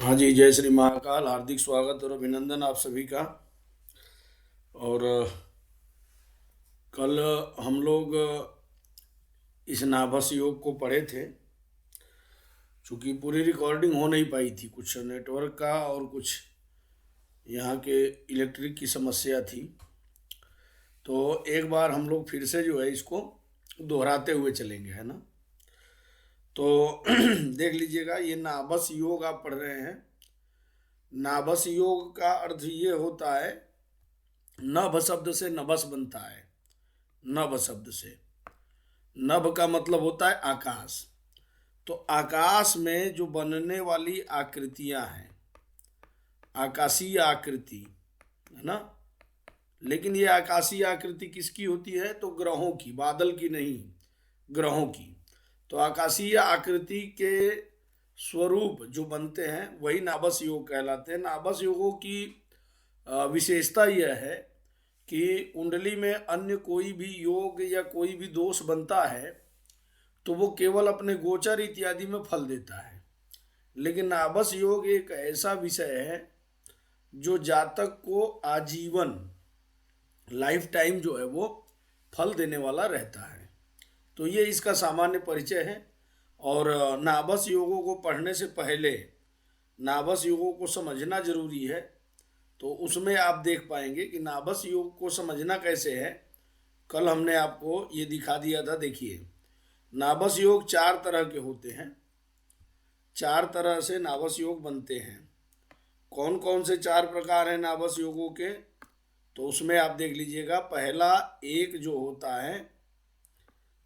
हाँ जी, जय श्री महाकाल। हार्दिक स्वागत और अभिनंदन आप सभी का। और कल हम लोग इस नाभस योग को पढ़े थे। चूँकि पूरी रिकॉर्डिंग हो नहीं पाई थी, कुछ नेटवर्क का और कुछ यहाँ के इलेक्ट्रिक की समस्या थी। तो एक बार हम लोग फिर से जो है इसको दोहराते हुए चलेंगे, है ना। तो देख लीजिएगा, ये नाभस योग आप पढ़ रहे हैं। नाभस योग का अर्थ ये होता है, नभ शब्द से नभस बनता है। नभ शब्द से, नभ का मतलब होता है आकाश। तो आकाश में जो बनने वाली आकृतियां हैं, आकाशीय आकृति, है ना। लेकिन ये आकाशीय आकृति किसकी होती है? तो ग्रहों की, बादल की नहीं, ग्रहों की। तो आकाशीय आकृति के स्वरूप जो बनते हैं वही नाभस योग कहलाते हैं। नाभस योगों की विशेषता यह है कि कुंडली में अन्य कोई भी योग या कोई भी दोष बनता है तो वो केवल अपने गोचर इत्यादि में फल देता है। लेकिन नाभस योग एक ऐसा विषय है जो जातक को आजीवन, लाइफ टाइम जो है वो फल देने वाला रहता है। तो ये इसका सामान्य परिचय है। और नाभस योगों को पढ़ने से पहले नाभस योगों को समझना जरूरी है। तो उसमें आप देख पाएंगे कि नाभस योग को समझना कैसे है। कल हमने आपको ये दिखा दिया था। देखिए, नाभस योग 4 तरह के होते हैं। 4 तरह से नाभस योग बनते हैं। कौन कौन से 4 प्रकार हैं नाभस योगों के? तो उसमें आप देख लीजिएगा,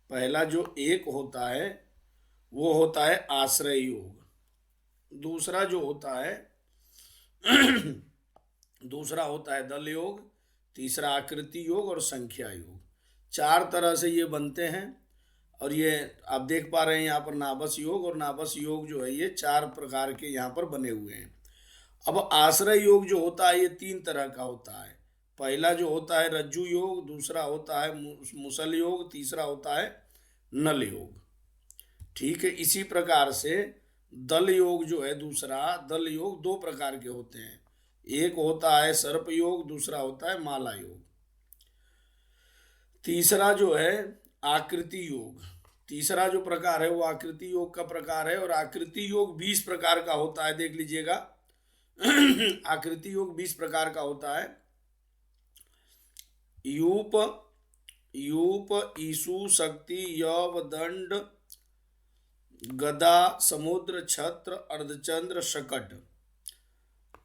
पहला जो एक होता है वो होता है आश्रय योग। दूसरा जो होता है दूसरा होता है दल योग। तीसरा आकृति योग और संख्या योग। 4 तरह से ये बनते हैं। और ये आप देख पा रहे हैं यहाँ पर नाभस योग, और नाभस योग जो है ये 4 प्रकार के यहाँ पर बने हुए हैं। अब आश्रय योग जो होता है ये 3 तरह का होता है। पहला जो होता है रज्जु योग, दूसरा होता है मुसल योग, तीसरा होता है नल योग। ठीक है, इसी प्रकार से दल योग जो है, दूसरा दल योग 2 प्रकार के होते हैं। एक होता है सर्प योग, दूसरा होता है माला योग। तीसरा जो है आकृति योग। तीसरा जो प्रकार है वो आकृति योग का प्रकार है। और आकृति योग 20 प्रकार का होता है। देख लीजिएगा, आकृति योग 20 प्रकार का होता है। यूप, ईशु, शक्ति, यव, दंड, गदा, समुद्र, छत्र, अर्धचंद्र, शकट,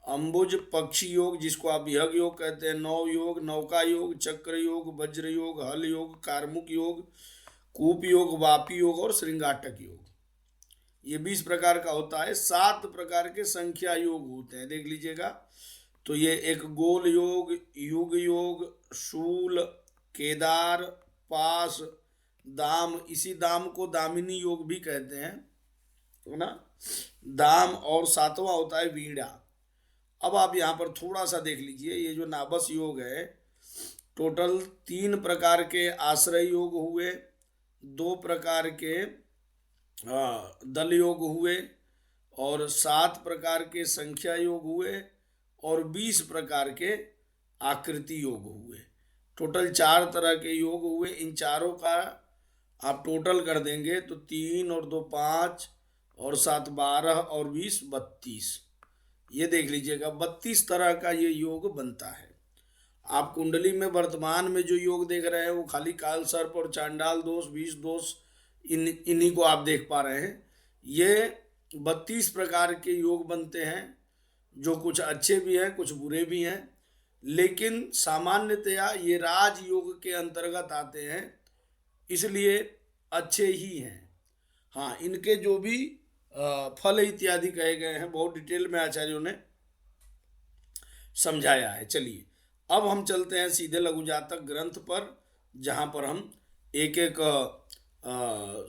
अंबुज, पक्षी योग जिसको आप यज्ञ योग कहते हैं, नौ योग, नौका योग, चक्र योग, वज्र योग, हल योग, कार्मुक योग, कूप योग, वापी योग और श्रृंगाटक योग। ये 20 प्रकार का होता है। 7 प्रकार के संख्या योग होते हैं। देख लीजिएगा, तो ये एक गोल योग, युग योग, शूल, केदार, पास, दाम, इसी दाम को दामिनी योग भी कहते हैं, है ना। दाम, और 7वां होता है वीणा। अब आप यहाँ पर थोड़ा सा देख लीजिए, ये जो नाभस योग है, टोटल 3 प्रकार के आश्रय योग हुए, 2 प्रकार के दल योग हुए, और 7 प्रकार के संख्या योग हुए, और 20 प्रकार के आकृति योग हुए। टोटल 4 तरह के योग हुए। इन चारों का आप टोटल कर देंगे तो 3 और 2 5 और 7 12 और 20 32। ये देख लीजिएगा, 32 तरह का ये योग बनता है। आप कुंडली में वर्तमान में जो योग देख रहे हैं वो खाली काल सर्प और चांडाल दोष, 20 दोष, इन्हीं को आप देख पा रहे हैं। ये 32 प्रकार के योग बनते हैं, जो कुछ अच्छे भी हैं, कुछ बुरे भी हैं। लेकिन सामान्यतया ये राजयोग के अंतर्गत आते हैं, इसलिए अच्छे ही हैं। हाँ, इनके जो भी फल इत्यादि कहे गए हैं बहुत डिटेल में आचार्यों ने समझाया है। चलिए, अब हम चलते हैं सीधे लघु जातक ग्रंथ पर, जहाँ पर हम एक एक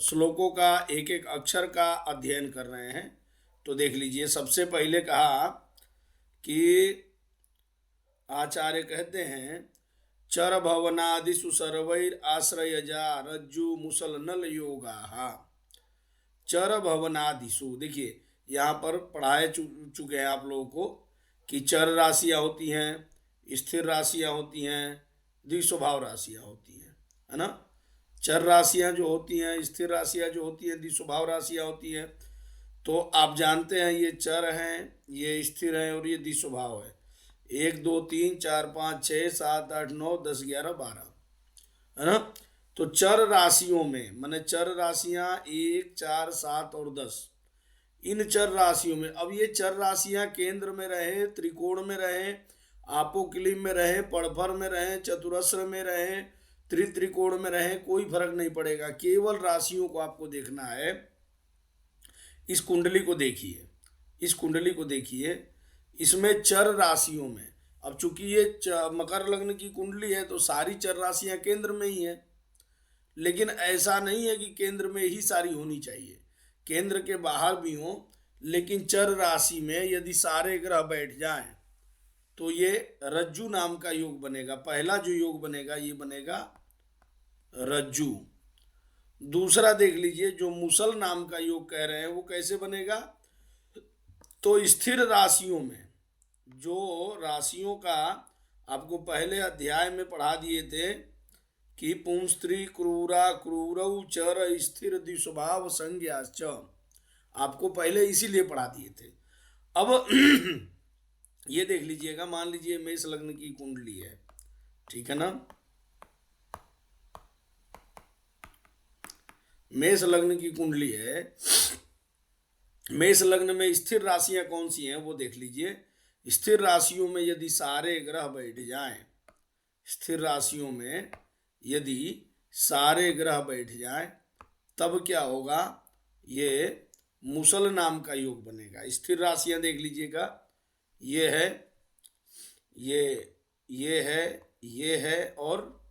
श्लोकों का, एक एक अक्षर का अध्ययन कर रहे हैं। तो देख लीजिए, सबसे पहले कहा कि आचार्य कहते हैं, चर भवनादिषु सर्वैर आश्रयजा रज्जु मुसल नल योगा। चर भवनादिषु, देखिए यहाँ पर पढ़ाए चुके हैं आप लोगों को कि चर राशियाँ होती हैं, स्थिर राशियाँ होती हैं, द्विस्वभाव राशियाँ होती हैं, है ना। चर राशियाँ जो होती हैं, स्थिर राशियाँ जो होती हैं, द्विस्वभाव राशियाँ होती हैं। तो आप जानते हैं ये चर हैं, ये स्थिर हैं और ये द्विस्वभाव है। 1 2 3 4 5 6 7 8 9 10 11 12, है ना। तो चर राशियों में माने चर राशियां 1 4 7 और 10, इन चर राशियों में अब ये चर राशियां केंद्र में रहे, त्रिकोण में रहे, आपोक्लिम में रहे, पड़भर में रहे, चतुरस्र में रहे, त्रिकोण में रहे, कोई फर्क नहीं पड़ेगा। केवल राशियों को आपको देखना है। इस कुंडली को देखिए, इस कुंडली को देखिए, इसमें चर राशियों में, अब चूंकि ये मकर लग्न की कुंडली है तो सारी चर राशियां केंद्र में ही है, लेकिन ऐसा नहीं है कि केंद्र में ही सारी होनी चाहिए, केंद्र के बाहर भी हो। लेकिन चर राशि में यदि सारे ग्रह बैठ जाएं तो ये रज्जु नाम का योग बनेगा। पहला जो योग बनेगा ये बनेगा रज्जु। दूसरा देख लीजिए, जो मुसल नाम का योग कह रहे हैं वो कैसे बनेगा। तो स्थिर राशियों में, जो राशियों का आपको पहले अध्याय में पढ़ा दिए थे कि पुंस्त्री क्रूरा क्रूरौ चर स्थिर द्विस्वभाव संज्ञाश्च, आपको पहले इसीलिए पढ़ा दिए थे। अब ये देख लीजिएगा, मान लीजिए मेष लग्न की कुंडली है, ठीक है ना। मेष लग्न की कुंडली है। मेष लग्न में स्थिर राशियां कौन सी हैं वो देख लीजिए। स्थिर राशियों में यदि सारे ग्रह बैठ जाएं, स्थिर राशियों में यदि सारे ग्रह बैठ जाएं तब क्या होगा, ये मुसल नाम का योग बनेगा। स्थिर राशियां देख लीजिएगा, ये है, ये है, ये है और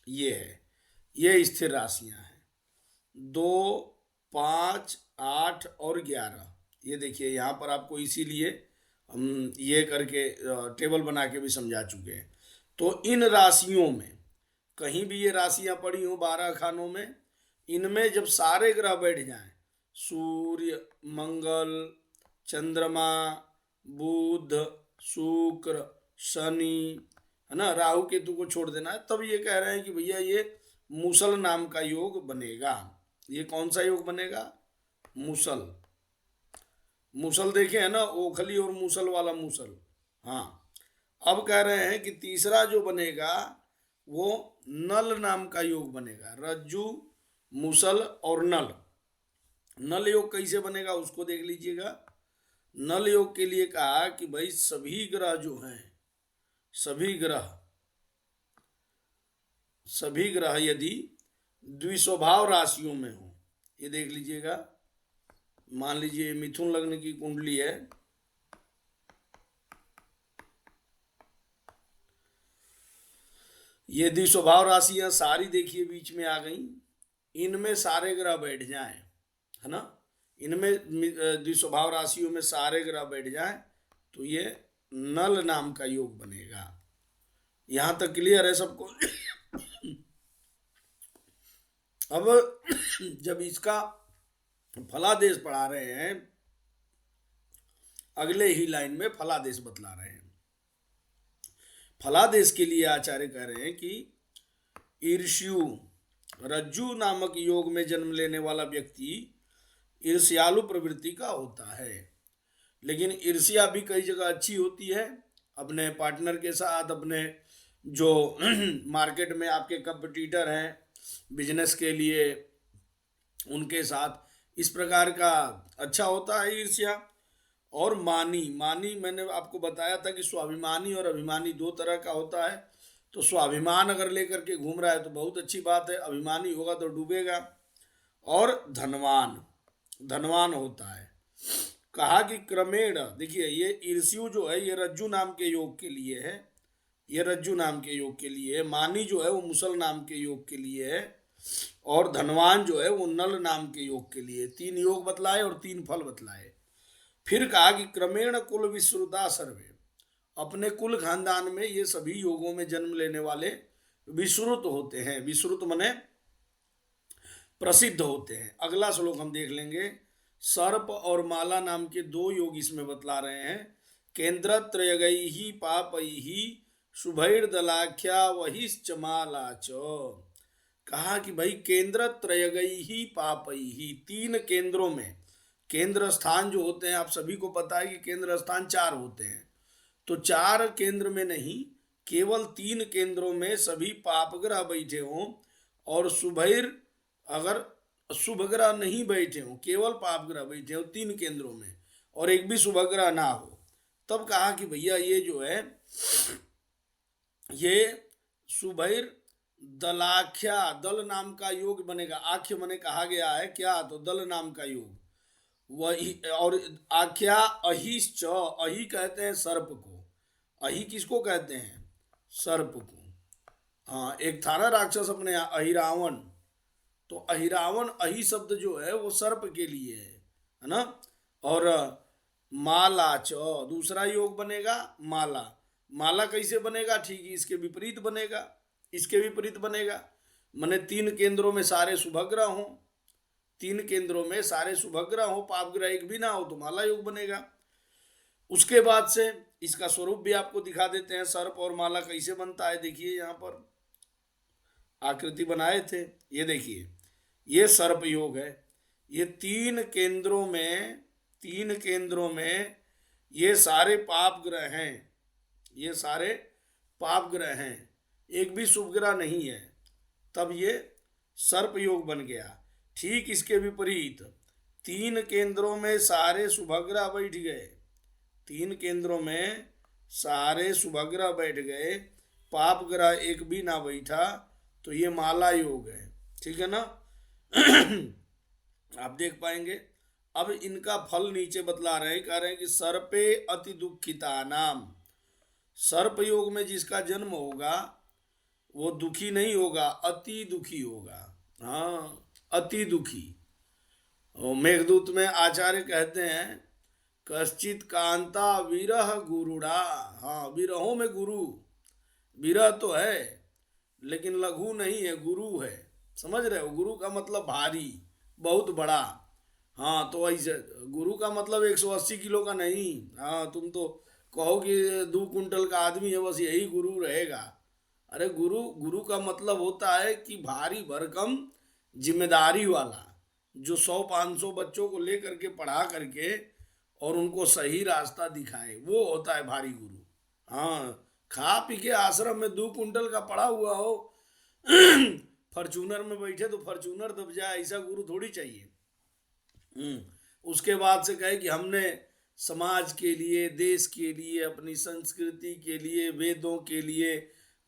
ये है, ये स्थिर राशियां हैं। 2 5 8 और 11, ये देखिए यहाँ पर आपको इसीलिए हम ये करके टेबल बना के भी समझा चुके हैं। तो इन राशियों में कहीं भी ये राशियां पड़ी हों 12 खानों में, इनमें जब सारे ग्रह बैठ जाएं, सूर्य, मंगल, चंद्रमा, बुध, शुक्र, शनि, है ना, राहु केतु को छोड़ देना है, तब ये कह रहे हैं कि भैया ये मुसल नाम का योग बनेगा। ये कौन सा योग बनेगा, मुसल। मुसल देखे है ना, ओखली और मूसल वाला मूसल। हाँ, अब कह रहे हैं कि तीसरा जो बनेगा वो नल नाम का योग बनेगा। रज्जु, मुसल और नल। नल योग कैसे बनेगा उसको देख लीजिएगा। नल योग के लिए कहा कि भाई सभी ग्रह जो हैं, सभी ग्रह यदि द्विस्वभाव राशियों में हो, ये देख लीजिएगा। मान लीजिए मिथुन लग्न की कुंडली है, ये द्विस्वभाव राशियां सारी देखिए बीच में आ गई, इनमें सारे ग्रह बैठ जाएं, है ना, इनमें द्विस्वभाव राशियों में सारे ग्रह बैठ जाएं तो ये नल नाम का योग बनेगा। यहां तक क्लियर है सबको। अब जब इसका फलादेश पढ़ा रहे हैं, अगले ही लाइन में फलादेश बतला रहे हैं। फलादेश के लिए आचार्य कह रहे हैं कि ईर्ष्यु रज्जु नामक योग में जन्म लेने वाला व्यक्ति ईर्ष्यालु प्रवृत्ति का होता है। लेकिन ईर्ष्या भी कई जगह अच्छी होती है, अपने पार्टनर के साथ, अपने जो मार्केट में आपके कंपटीटर हैं बिजनेस के लिए, उनके साथ, इस प्रकार का अच्छा होता है ईर्ष्या। और मानी मैंने आपको बताया था कि स्वाभिमानी और अभिमानी 2 तरह का होता है। तो स्वाभिमान अगर लेकर के घूम रहा है तो बहुत अच्छी बात है, अभिमानी होगा तो डूबेगा। और धनवान होता है। कहा कि क्रमेण, देखिए ये ईर्ष्यु जो है ये रज्जु नाम के योग के लिए है, ये रज्जु नाम के योग के लिए है। मानी जो है वो मुसल नाम के योग के लिए है, और धनवान जो है वो नल नाम के योग के लिए। 3 योग बतलाए और 3 फल बतलाए। फिर कहा कि क्रमेण कुल विश्रुता सर्वे, अपने कुल खानदान में ये सभी योगों में जन्म लेने वाले विश्रुत होते हैं। विश्रुत माने प्रसिद्ध होते हैं। अगला श्लोक हम देख लेंगे, सर्प और माला नाम के दो योग इसमें बतला रहे हैं। केंद्रत्रयगैहि पापैहि शुभैर्दलाख्या वहिश्च माला च। कहा कि भाई केंद्रत्रयगैहि पापैहि, तीन केंद्रों में, केंद्र स्थान जो होते हैं आप सभी को पता है कि केंद्र स्थान 4 होते हैं, तो 4 केंद्र में नहीं, केवल 3 केंद्रों में सभी पाप ग्रह बैठे हों, और शुभैर अगर शुभ ग्रह नहीं बैठे हों, केवल पाप ग्रह बैठे हों 3 केंद्रों में, और एक भी शुभ ग्रह ना हो, तब कहा कि भैया ये जो है ये शुभैर दलाख्या, दल नाम का योग बनेगा। आख्य मने कहा गया है क्या, तो दल नाम का योग वही, और आख्या अहिश्च, अहि कहते हैं सर्प को, अहि किसको कहते हैं, सर्प को। हाँ, एक था ना राक्षस अपने यहाँ अहिरावण, तो अहिरावण, अहि शब्द जो है वो सर्प के लिए है ना। और माला च, दूसरा योग बनेगा माला। माला कैसे बनेगा, ठीक है इसके विपरीत बनेगा, इसके विपरीत बनेगा, माने 3 केंद्रों में सारे शुभग्रह हों, 3 केंद्रों में सारे शुभग्रह हो, पाप ग्रह एक भी ना हो, तो माला योग बनेगा। उसके बाद से इसका स्वरूप भी आपको दिखा देते हैं, सर्प और माला कैसे बनता है। देखिए यहाँ पर आकृति बनाए थे, ये देखिए ये सर्प योग है। ये 3 केंद्रों में, 3 केंद्रों में ये सारे पाप ग्रह हैं, ये सारे पाप ग्रह हैं, एक भी शुभ ग्रह नहीं है, तब ये सर्प योग बन गया। ठीक इसके विपरीत 3 केंद्रों में सारे शुभग्रह बैठ गए, 3 केंद्रों में सारे शुभग्रह बैठ गए, पाप ग्रह एक भी ना बैठा, तो ये माला योग है। ठीक है ना। आप देख पाएंगे। अब इनका फल नीचे बतला रहे हैं, कह रहे हैं कि सर्पे अति दुखिता नाम, सर्प योग में जिसका जन्म होगा वो दुखी नहीं होगा, अति दुखी होगा। हाँ, अति दुखी। और मेघदूत में आचार्य कहते हैं कश्चित कांता विरह गुरुड़ा। हाँ, विरहों में गुरु, विरह तो है लेकिन लघु नहीं है, गुरु है, समझ रहे हो। गुरु का मतलब भारी, बहुत बड़ा। हाँ, तो ऐसे गुरु का मतलब 180 किलो का नहीं। हाँ, तुम तो कहो कि 2 कुंटल का आदमी है, बस यही गुरु रहेगा। अरे गुरु, गुरु का मतलब होता है कि भारी भरकम जिम्मेदारी वाला, जो 100-500 बच्चों को लेकर के पढ़ा करके और उनको सही रास्ता दिखाए, वो होता है भारी गुरु। हाँ, खा पी के आश्रम में 2 कुंटल का पड़ा हुआ हो, फॉर्चूनर में बैठे तो फॉर्चूनर दब जाए, ऐसा गुरु थोड़ी चाहिए। उसके बाद से कहे कि हमने समाज के लिए, देश के लिए, अपनी संस्कृति के लिए, वेदों के लिए,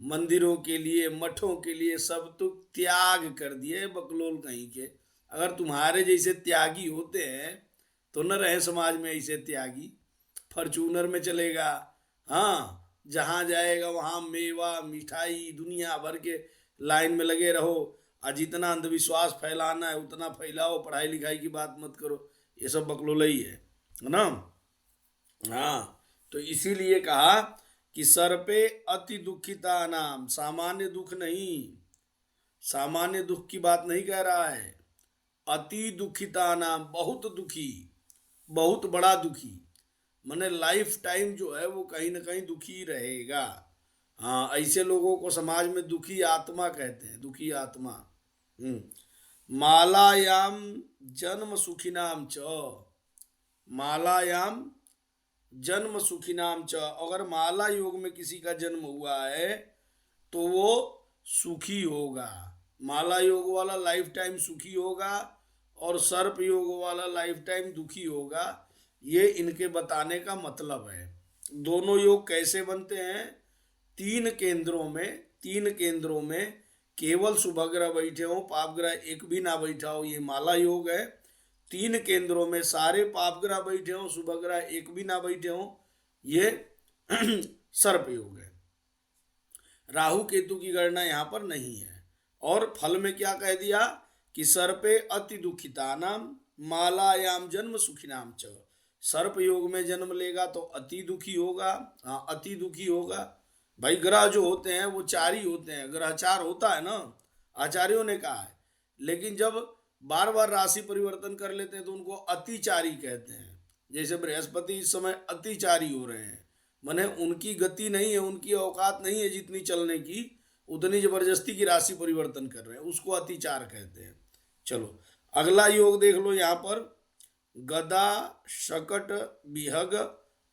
मंदिरों के लिए, मठों के लिए सब तो त्याग कर दिए। बकलोल कहीं के, अगर तुम्हारे जैसे त्यागी होते हैं तो न रहे समाज में ऐसे त्यागी। फॉर्चूनर में चलेगा, हाँ, जहाँ जाएगा वहाँ मेवा मिठाई दुनिया भर के लाइन में लगे रहो, और जितना अंधविश्वास फैलाना है उतना फैलाओ, पढ़ाई लिखाई की बात मत करो, ये सब बकलोल ही है ना। हाँ, तो इसीलिए कहा कि सर्पे अति दुखिता नाम, सामान्य दुख नहीं, सामान्य दुख की बात नहीं कह रहा है, अति दुखिता नाम, बहुत दुखी, बहुत बड़ा दुखी, माने लाइफ टाइम जो है वो कहीं ना कहीं दुखी रहेगा। हाँ, ऐसे लोगों को समाज में दुखी आत्मा कहते हैं, दुखी आत्मा। मालायाम जन्म सुखिनाम च, मालायाम जन्म सुखिनाम च, अगर माला योग में किसी का जन्म हुआ है तो वो सुखी होगा। माला योग वाला लाइफ टाइम सुखी होगा और सर्प योग वाला लाइफ टाइम दुखी होगा। ये इनके बताने का मतलब है। दोनों योग कैसे बनते हैं, 3 केंद्रों में, 3 केंद्रों में केवल शुभग्रह बैठे हो, पाप ग्रह एक भी ना बैठा हो, ये माला योग है। 3 केंद्रों में सारे पाप ग्रह बैठे हो, शुभग्रह एक भी ना बैठे हो, ये सर्प योग है। राहु केतु की गणना यहाँ पर नहीं है। और फल में क्या कह दिया कि सर्पे अति दुखिता नाम मालायाम जन्म सुखिनाम च, सर्प योग में जन्म लेगा तो अति दुखी होगा। हाँ, अति दुखी होगा। भाई ग्रह जो होते हैं वो 4 ही होते हैं, ग्रह 4 होता है ना, आचार्यों ने कहा है। लेकिन जब बार बार राशि परिवर्तन कर लेते हैं तो उनको अतिचारी कहते हैं। जैसे बृहस्पति इस समय अतिचारी हो रहे हैं, माने उनकी गति नहीं है, उनकी औकात नहीं है जितनी चलने की, उतनी जबरदस्ती की राशि परिवर्तन कर रहे हैं, उसको अतिचार कहते हैं। चलो अगला योग देख लो यहाँ पर, गदा, शकट, विहग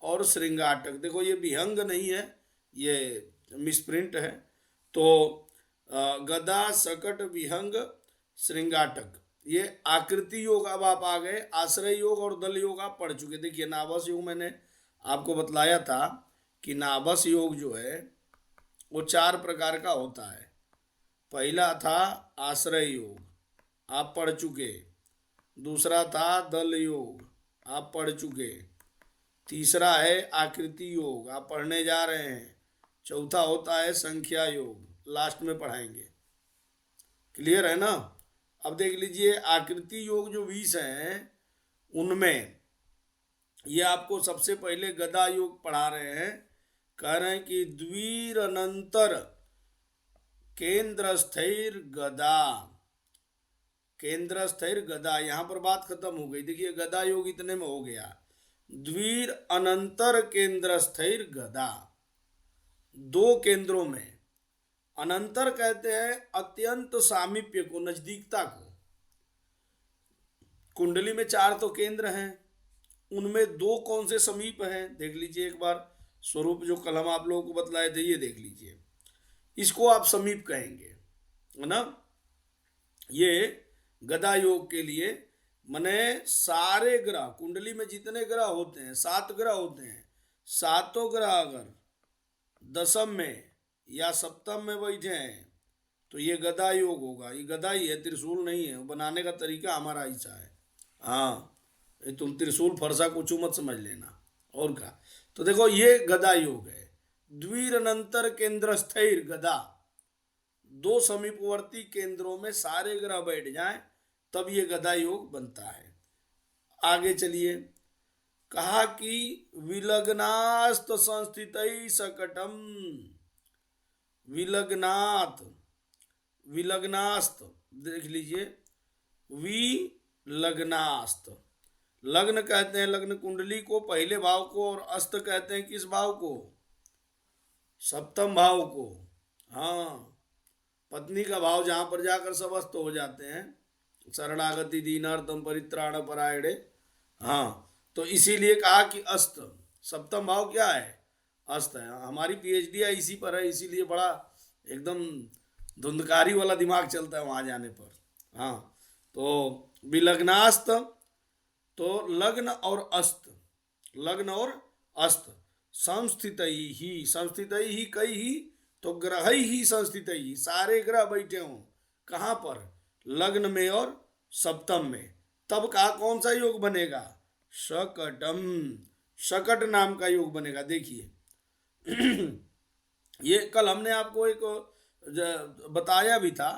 और श्रृंगाटक। देखो ये विहंग नहीं है, ये मिसप्रिंट है। तो गदा, शकट, विहंग, श्रृंगाटक, ये आकृति योग। अब आप आ गए आश्रय योग और दल योग आप पढ़ चुके। देखिए नाभस योग मैंने आपको बतलाया था कि नाभस योग जो है वो 4 प्रकार का होता है। पहला था आश्रय योग, आप पढ़ चुके। दूसरा था दल योग, आप पढ़ चुके। तीसरा है आकृति योग, आप पढ़ने जा रहे हैं। चौथा होता है संख्या योग, लास्ट में पढ़ाएंगे। क्लियर है ना। अब देख लीजिए आकृति योग जो 20 हैं उनमें ये आपको सबसे पहले गदा योग पढ़ा रहे हैं। कह रहे हैं कि द्विरनंतर केंद्र स्थिर गदा, केंद्र स्थिर गदा। यहां पर बात खत्म हो गई। देखिए गदा योग इतने में हो गया। द्विर अनंतर केंद्र स्थिर गदा, 2 केंद्रों में। अनंतर कहते हैं अत्यंत सामीप्य को, नजदीकता को। कुंडली में 4 तो केंद्र हैं, उनमें 2 कौन से समीप हैं देख लीजिए एक बार। स्वरूप जो कल हम आप लोगों को बतलाए थे ये देख लीजिए, इसको आप समीप कहेंगे, है ना। ये गदा योग के लिए माने सारे ग्रह, कुंडली में जितने ग्रह होते हैं 7 ग्रह होते हैं, 7 ग्रह अगर दशम में या सप्तम में बैठे हैं तो ये गदा योग होगा। ये गदा ही है, त्रिशूल नहीं है। बनाने का तरीका हमारा ऐसा है। हाँ, तुम त्रिशूल फरसा कुछ मत समझ लेना। और क्या, तो देखो ये गदा योग है। द्विरनंतर केंद्र स्थिर गदा, 2 समीपवर्ती केंद्रों में सारे ग्रह बैठ जाएं तब ये गदा योग बनता है। आगे चलिए, कहा कि विलग्नास्त संस्थितै सकटम, विलग्नात, विलग्नास्त देख लीजिए, विलग्नास्त। लग्न कहते हैं लग्न कुंडली को, पहले भाव को, और अस्त कहते हैं किस भाव को, सप्तम भाव को। हाँ, पत्नी का भाव जहां पर जाकर सब अस्त हो जाते हैं, शरणागति दीनार्थम परित्राण परायणे। हाँ, तो इसीलिए कहा कि अस्त, सप्तम भाव क्या है, अस्त है। हमारी पीएचडी इसी पर है, इसीलिए बड़ा एकदम धुंधकारी वाला दिमाग चलता है वहां जाने पर। हाँ, तो विलग्नास्त, तो लग्न और अस्त, लग्न और अस्त। संस्थित ही, संस्थित ही कई ही, तो ग्रह ही संस्थित ही, सारे ग्रह बैठे हों कहाँ पर, लग्न में और सप्तम में। तब कहा कौन सा योग बनेगा, शकटम, शकट नाम का योग बनेगा। देखिए ये कल हमने आपको एक बताया भी था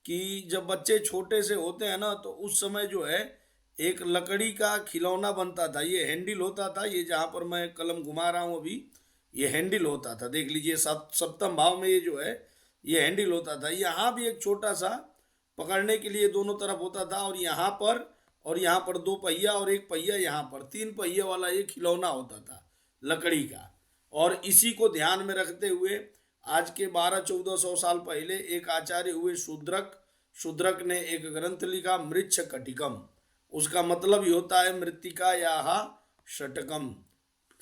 कि जब बच्चे छोटे से होते हैं ना तो उस समय जो है एक लकड़ी का खिलौना बनता था। ये हैंडल होता था, ये जहाँ पर मैं कलम घुमा रहा हूँ अभी, ये हैंडल होता था। देख लीजिए सप्तम भाव में ये जो है ये हैंडल होता था। यहाँ भी एक छोटा सा पकड़ने के लिए दोनों तरफ होता था, और यहाँ पर 2 पहिया और 1 पहिया, यहाँ पर 3 पहिया वाला ये खिलौना होता था लकड़ी का। और इसी को ध्यान में रखते हुए आज के 1200-1400 साल पहले एक आचार्य हुए शूद्रक ने एक ग्रंथ लिखा, मृच्छकटिकम। उसका मतलब ही होता है मृत्तिका या षटकम।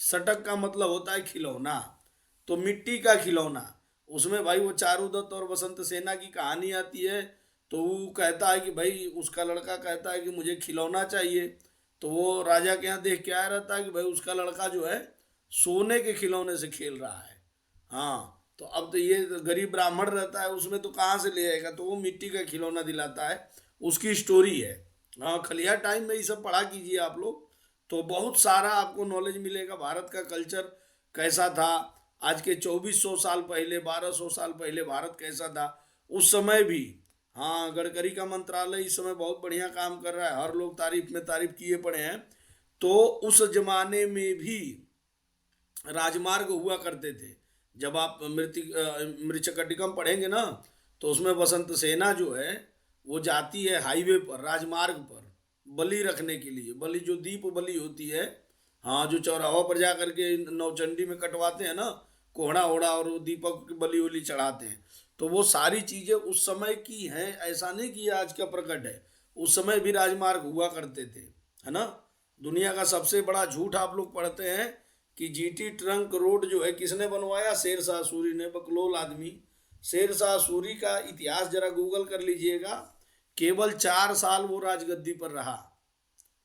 षटक का मतलब होता है खिलौना, तो मिट्टी का खिलौना। उसमें भाई वो चारुदत्त और वसंत सेना की कहानी आती है। तो वो कहता है कि भाई, उसका लड़का कहता है कि मुझे खिलौना चाहिए। तो वो राजा के यहाँ देख के आया रहता है कि भाई उसका लड़का जो है सोने के खिलौने से खेल रहा है। हाँ, तो अब तो ये गरीब ब्राह्मण रहता है, उसमें तो कहाँ से ले आएगा, तो वो मिट्टी का खिलौना दिलाता है। उसकी स्टोरी है। हाँ, खलिया टाइम में ये सब पढ़ा कीजिए आप लोग, तो बहुत सारा आपको नॉलेज मिलेगा। भारत का कल्चर कैसा था आज के 2400 साल पहले, 1200 साल पहले भारत कैसा था उस समय भी। हाँ, गडकरी का मंत्रालय इस समय बहुत बढ़िया काम कर रहा है, हर लोग तारीफ में तारीफ किए पड़े हैं। तो उस जमाने में भी राजमार्ग हुआ करते थे। जब आप मृच्छकटिकम पढ़ेंगे ना तो उसमें वसंत सेना जो है वो जाती है हाईवे पर, राजमार्ग पर, बलि रखने के लिए। बलि जो दीप बलि होती है, हाँ, जो चौराहों पर जा करके नौचंडी में कटवाते हैं ना, कोहड़ा ओढ़ा, और वो दीपक की बलि उली चढ़ाते हैं। तो वो सारी चीजें उस समय की हैं, ऐसा नहीं कि ये आज का प्रकट है। उस समय भी राजमार्ग हुआ करते थे, है ना। दुनिया का सबसे बड़ा झूठ आप लोग पढ़ते हैं कि जीटी ट्रंक रोड जो है किसने बनवाया? शेरशाह सूरी ने, बकलोल आदमी। शेरशाह सूरी का इतिहास जरा गूगल कर लीजिएगा। केवल 4 साल वो राजगद्दी पर रहा,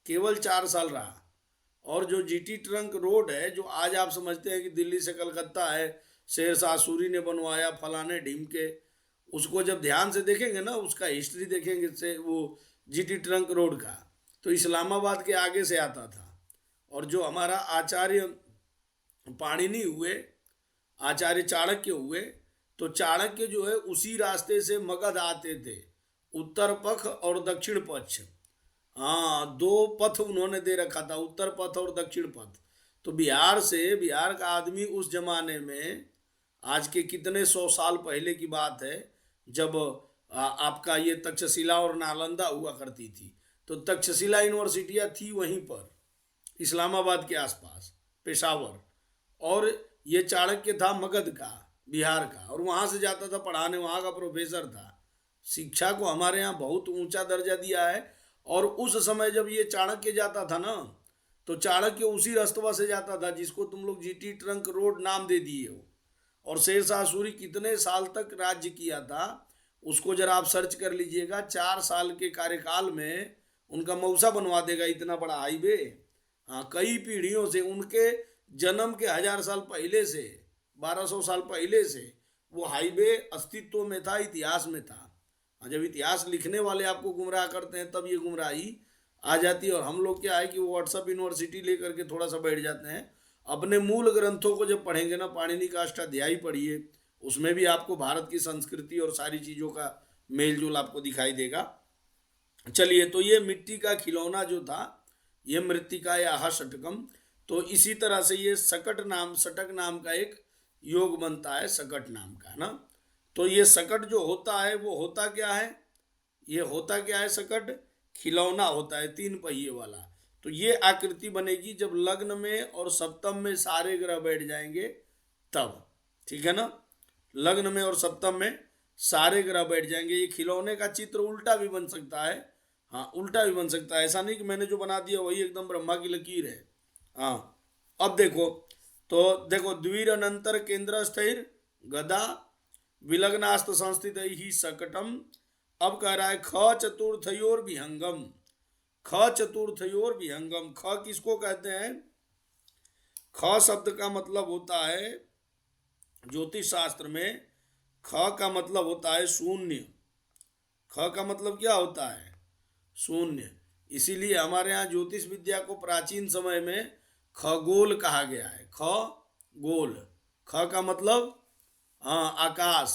केवल 4 साल रहा। और जो जीटी ट्रंक रोड है, जो आज आप समझते हैं कि दिल्ली से कलकत्ता है, शेरशाह सूरी ने बनवाया, फलाने ढीम के, उसको जब ध्यान से देखेंगे ना, उसका हिस्ट्री देखेंगे से वो जीटी ट्रंक रोड का, तो इस्लामाबाद के आगे से आता था। और जो हमारा आचार्य पाणिनि हुए, आचार्य चाणक्य हुए, तो चाणक्य जो है उसी रास्ते से मगध आते थे, उत्तर पथ और दक्षिण पक्ष। हाँ, 2 पथ उन्होंने दे रखा था, उत्तर पथ और दक्षिण पथ। तो बिहार से, बिहार का आदमी उस जमाने में, आज के कितने 100 साल पहले की बात है, जब आपका ये तक्षशिला और नालंदा हुआ करती थी, तो तक्षशिला यूनिवर्सिटियाँ थी वहीं पर, इस्लामाबाद के आसपास, पेशावर। और ये चाणक्य था मगध का, बिहार का, और वहाँ से जाता था पढ़ाने, वहाँ का प्रोफेसर था। शिक्षा को हमारे यहाँ बहुत ऊंचा दर्जा दिया है। और उस समय जब ये चाणक्य जाता था ना, तो चाणक्य उसी रास्तवा से जाता था जिसको तुम लोग जीटी ट्रंक रोड नाम दे दिए हो। और शेरशाह सूरी कितने साल तक राज्य किया था, उसको जरा आप सर्च कर लीजिएगा। 4 साल के कार्यकाल में उनका मौसा बनवा देगा इतना बड़ा हाईवे। हाँ, कई पीढ़ियों से, उनके जन्म के 1000 साल पहले से, 1200 साल पहले से वो हाईवे अस्तित्व में था, इतिहास में था। जब इतिहास लिखने वाले आपको गुमराह करते हैं, तब ये गुमराही आ जाती है। और हम लोग क्या है कि वो व्हाट्सअप यूनिवर्सिटी लेकर के थोड़ा सा बैठ जाते हैं। अपने मूल ग्रंथों को जब पढ़ेंगे ना, पाणिनि का अष्टाध्यायी पढ़िए, उसमें भी आपको भारत की संस्कृति और सारी चीज़ों का मेल जोल आपको दिखाई देगा। चलिए, तो ये मिट्टी का खिलौना जो था, ये मृत्तिका या षटकम। तो इसी तरह से ये सकट नाम, सटक नाम का एक योग बनता है, सकट नाम का ना। तो ये सकट जो होता है वो होता क्या है? ये होता क्या है? सकट खिलौना होता है, 3 पहिए वाला। तो ये आकृति बनेगी जब लग्न में और सप्तम में सारे ग्रह बैठ जाएंगे तब, ठीक है ना। लग्न में और सप्तम में सारे ग्रह बैठ जाएंगे। ये खिलौने का चित्र उल्टा भी बन सकता है, हाँ, उल्टा भी बन सकता है। ऐसा नहीं कि मैंने जो बना दिया वही एकदम ब्रह्मा की लकीर है। हाँ, अब देखो, तो देखो, द्विर अनंतर केंद्र स्थिर गदा विलग्नास्त संस्थित ही सकटम। अब कह रहा है ख चतुर्थयोर विहंगम। ख चतुर्थयोर विहंगम, ख किसको कहते हैं? ख शब्द का मतलब होता है, ज्योतिष शास्त्र में ख का मतलब होता है शून्य। ख का मतलब क्या होता है? शून्य। इसीलिए हमारे यहाँ ज्योतिष विद्या को प्राचीन समय में खगोल कहा गया है। खगोल, ख का मतलब हाँ, आकाश,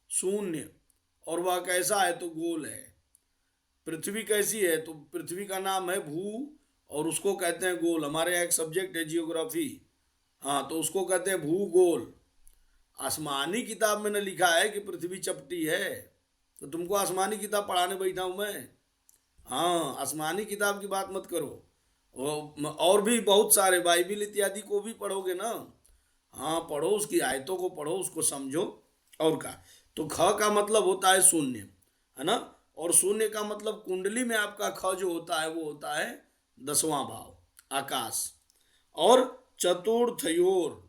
शून्य। और वह कैसा है? तो गोल है। पृथ्वी कैसी है? तो पृथ्वी का नाम है भू, और उसको कहते हैं गोल। हमारे यहाँ एक सब्जेक्ट है जियोग्राफी, हाँ, तो उसको कहते हैं भूगोल। आसमानी किताब में न लिखा है कि पृथ्वी चपटी है, तो तुमको आसमानी किताब पढ़ाने बैठा हूं मैं? हाँ, आसमानी किताब की बात मत करो। और भी बहुत सारे बाइबिल इत्यादि को भी पढ़ोगे ना, हाँ, पढ़ो, उसकी आयतों को पढ़ो, उसको समझो। और का तो ख का मतलब होता है शून्य, है ना। और शून्य का मतलब कुंडली में आपका ख जो होता है वो होता है 10वां भाव, आकाश। और चतुर्थयोर,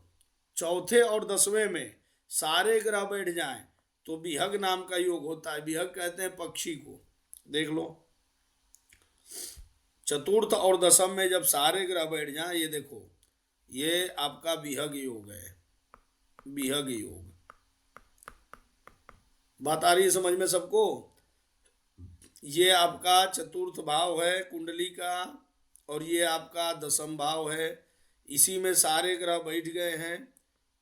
चौथे और 10वें में सारे ग्रह बैठ जाएं तो विहग नाम का योग होता है। विहग कहते हैं पक्षी को, देख लो। चतुर्थ और 10म में जब सारे ग्रह बैठ जाएं, ये देखो, ये आपका विहग योग है, विहग योग। बात आ रही है समझ में सबको? ये आपका चतुर्थ भाव है कुंडली का, और ये आपका 10म भाव है। इसी में सारे ग्रह बैठ गए हैं।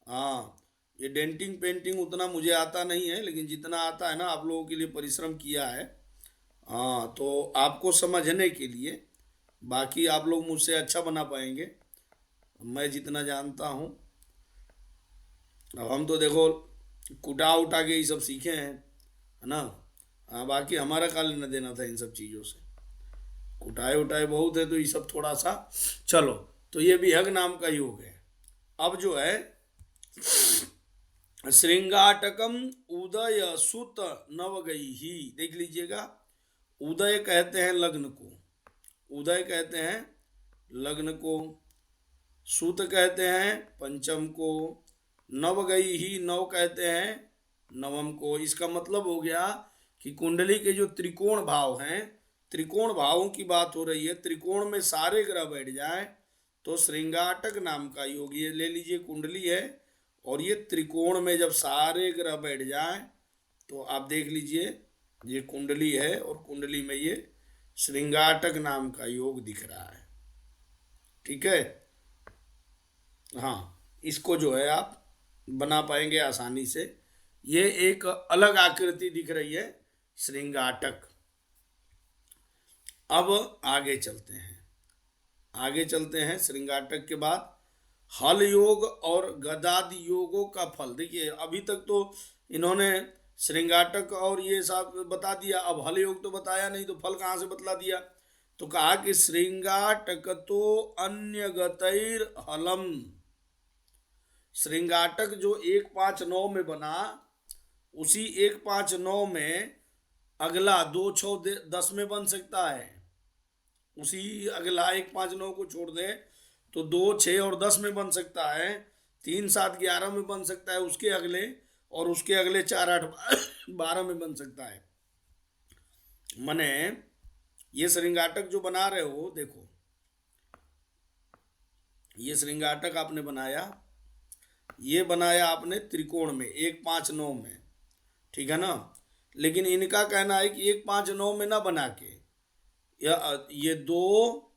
हाँ, ये डेंटिंग पेंटिंग उतना मुझे आता नहीं है, लेकिन जितना आता है ना, आप लोगों के लिए परिश्रम किया है। हाँ, तो आपको समझने के लिए, बाकी आप लोग मुझसे अच्छा बना पाएंगे, मैं जितना जानता हूँ। अब हम तो देखो कुटा उटा के ये सब सीखे हैं, है ना। हाँ, बाकी हमारा का लेना देना था इन सब चीज़ों से। कुटाए उटाए बहुत है तो ये सब थोड़ा सा। चलो, तो ये विहग नाम का योग है। अब जो है श्रृंगाटकम उदय सुत नवगई, देख लीजिएगा। उदय कहते हैं लग्न को, उदय कहते हैं लग्न को, सुत कहते हैं पंचम को, नवगई ही नव कहते हैं नवम को। इसका मतलब हो गया कि कुंडली के जो त्रिकोण भाव हैं, त्रिकोण भावों की बात हो रही है, त्रिकोण में सारे ग्रह बैठ जाए तो श्रृंगाटक नाम का योग। ये ले लीजिए कुंडली है और ये त्रिकोण में जब सारे ग्रह बैठ जाए तो आप देख लीजिए ये कुंडली है और कुंडली में ये श्रृंगाटक नाम का योग दिख रहा है। ठीक है, हाँ, इसको जो है आप बना पाएंगे आसानी से। ये एक अलग आकृति दिख रही है श्रृंगाटक। अब आगे चलते हैं, आगे चलते हैं। श्रृंगाटक के बाद हल योग और गदादि योगों का फल। देखिए अभी तक तो इन्होंने श्रृंगाटक और ये सब बता दिया, अब हल योग तो बताया नहीं, तो फल कहाँ से बतला दिया? तो कहा कि श्रृंगाटक तो अन्य गतैर हलम। श्रृंगाटक जो 159 में बना, उसी 159 में अगला 2 6 10 में बन सकता है। उसी अगला 159 को छोड़ दे तो 2 6 और 10 में बन सकता है, 3 7 11 में बन सकता है, उसके अगले और उसके अगले 4 8 12 में बन सकता है। मने ये श्रृंगाटक जो बना रहे हो, देखो ये श्रृंगाटक आपने बनाया, ये बनाया आपने त्रिकोण में 159 में, ठीक है ना। लेकिन इनका कहना है कि 159 में ना बना के ये 2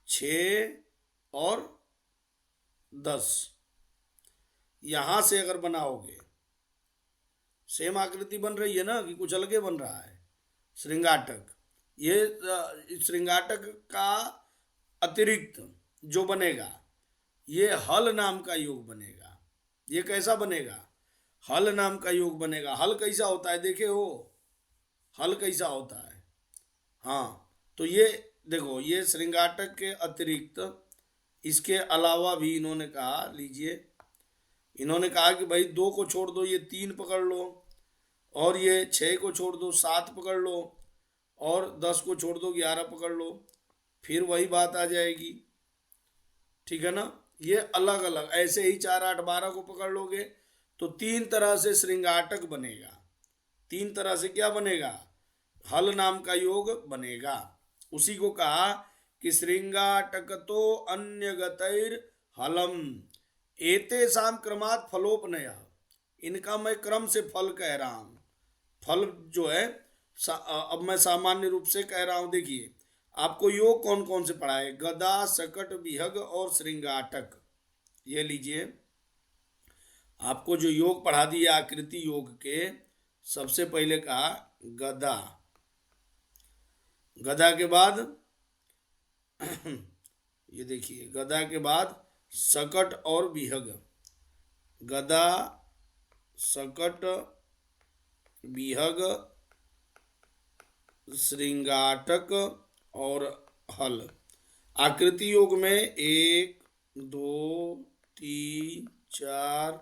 6 और 10 यहां से अगर बनाओगे, सेम आकृति बन रही है ना कि कुछ अलगे बन रहा है श्रृंगाटक। ये श्रृंगाटक का अतिरिक्त जो बनेगा ये हल नाम का योग बनेगा। ये कैसा बनेगा? हल नाम का योग बनेगा। हल कैसा होता है देखे हो? हल कैसा होता है? हाँ, तो ये देखो, ये श्रृंगाटक के अतिरिक्त इसके अलावा भी इन्होंने कहा, लीजिए, इन्होंने कहा कि भाई 2 को छोड़ दो, ये 3 पकड़ लो, और ये 6 को छोड़ दो 7 पकड़ लो, और 10 को छोड़ दो 11 पकड़ लो, फिर वही बात आ जाएगी। ठीक है ना। ये अलग अलग ऐसे ही 4 8 12 को पकड़ लोगे तो 3 तरह से श्रृंगाटक बनेगा। 3 तरह से क्या बनेगा? हल नाम का योग बनेगा। उसी को कहा कि श्रृंगाटक तो अन्य गतैर हलम एते साम क्रमात् फलोपनय। इनका मैं क्रम से फल कह रहा हूं। फल जो है अब मैं सामान्य रूप से कह रहा हूं। देखिए आपको योग कौन कौन से पढ़ा है? गदा, सकट, विहग और श्रृंगाटक। ये लीजिए, आपको जो योग पढ़ा दिया आकृति योग के, सबसे पहले कहा गदा, गदा के बाद ये देखिए, गदा के बाद सकट और विहग। गदा, सकट, विहग, श्रृंगाटक और हल। आकृति योग में 1 2 3 4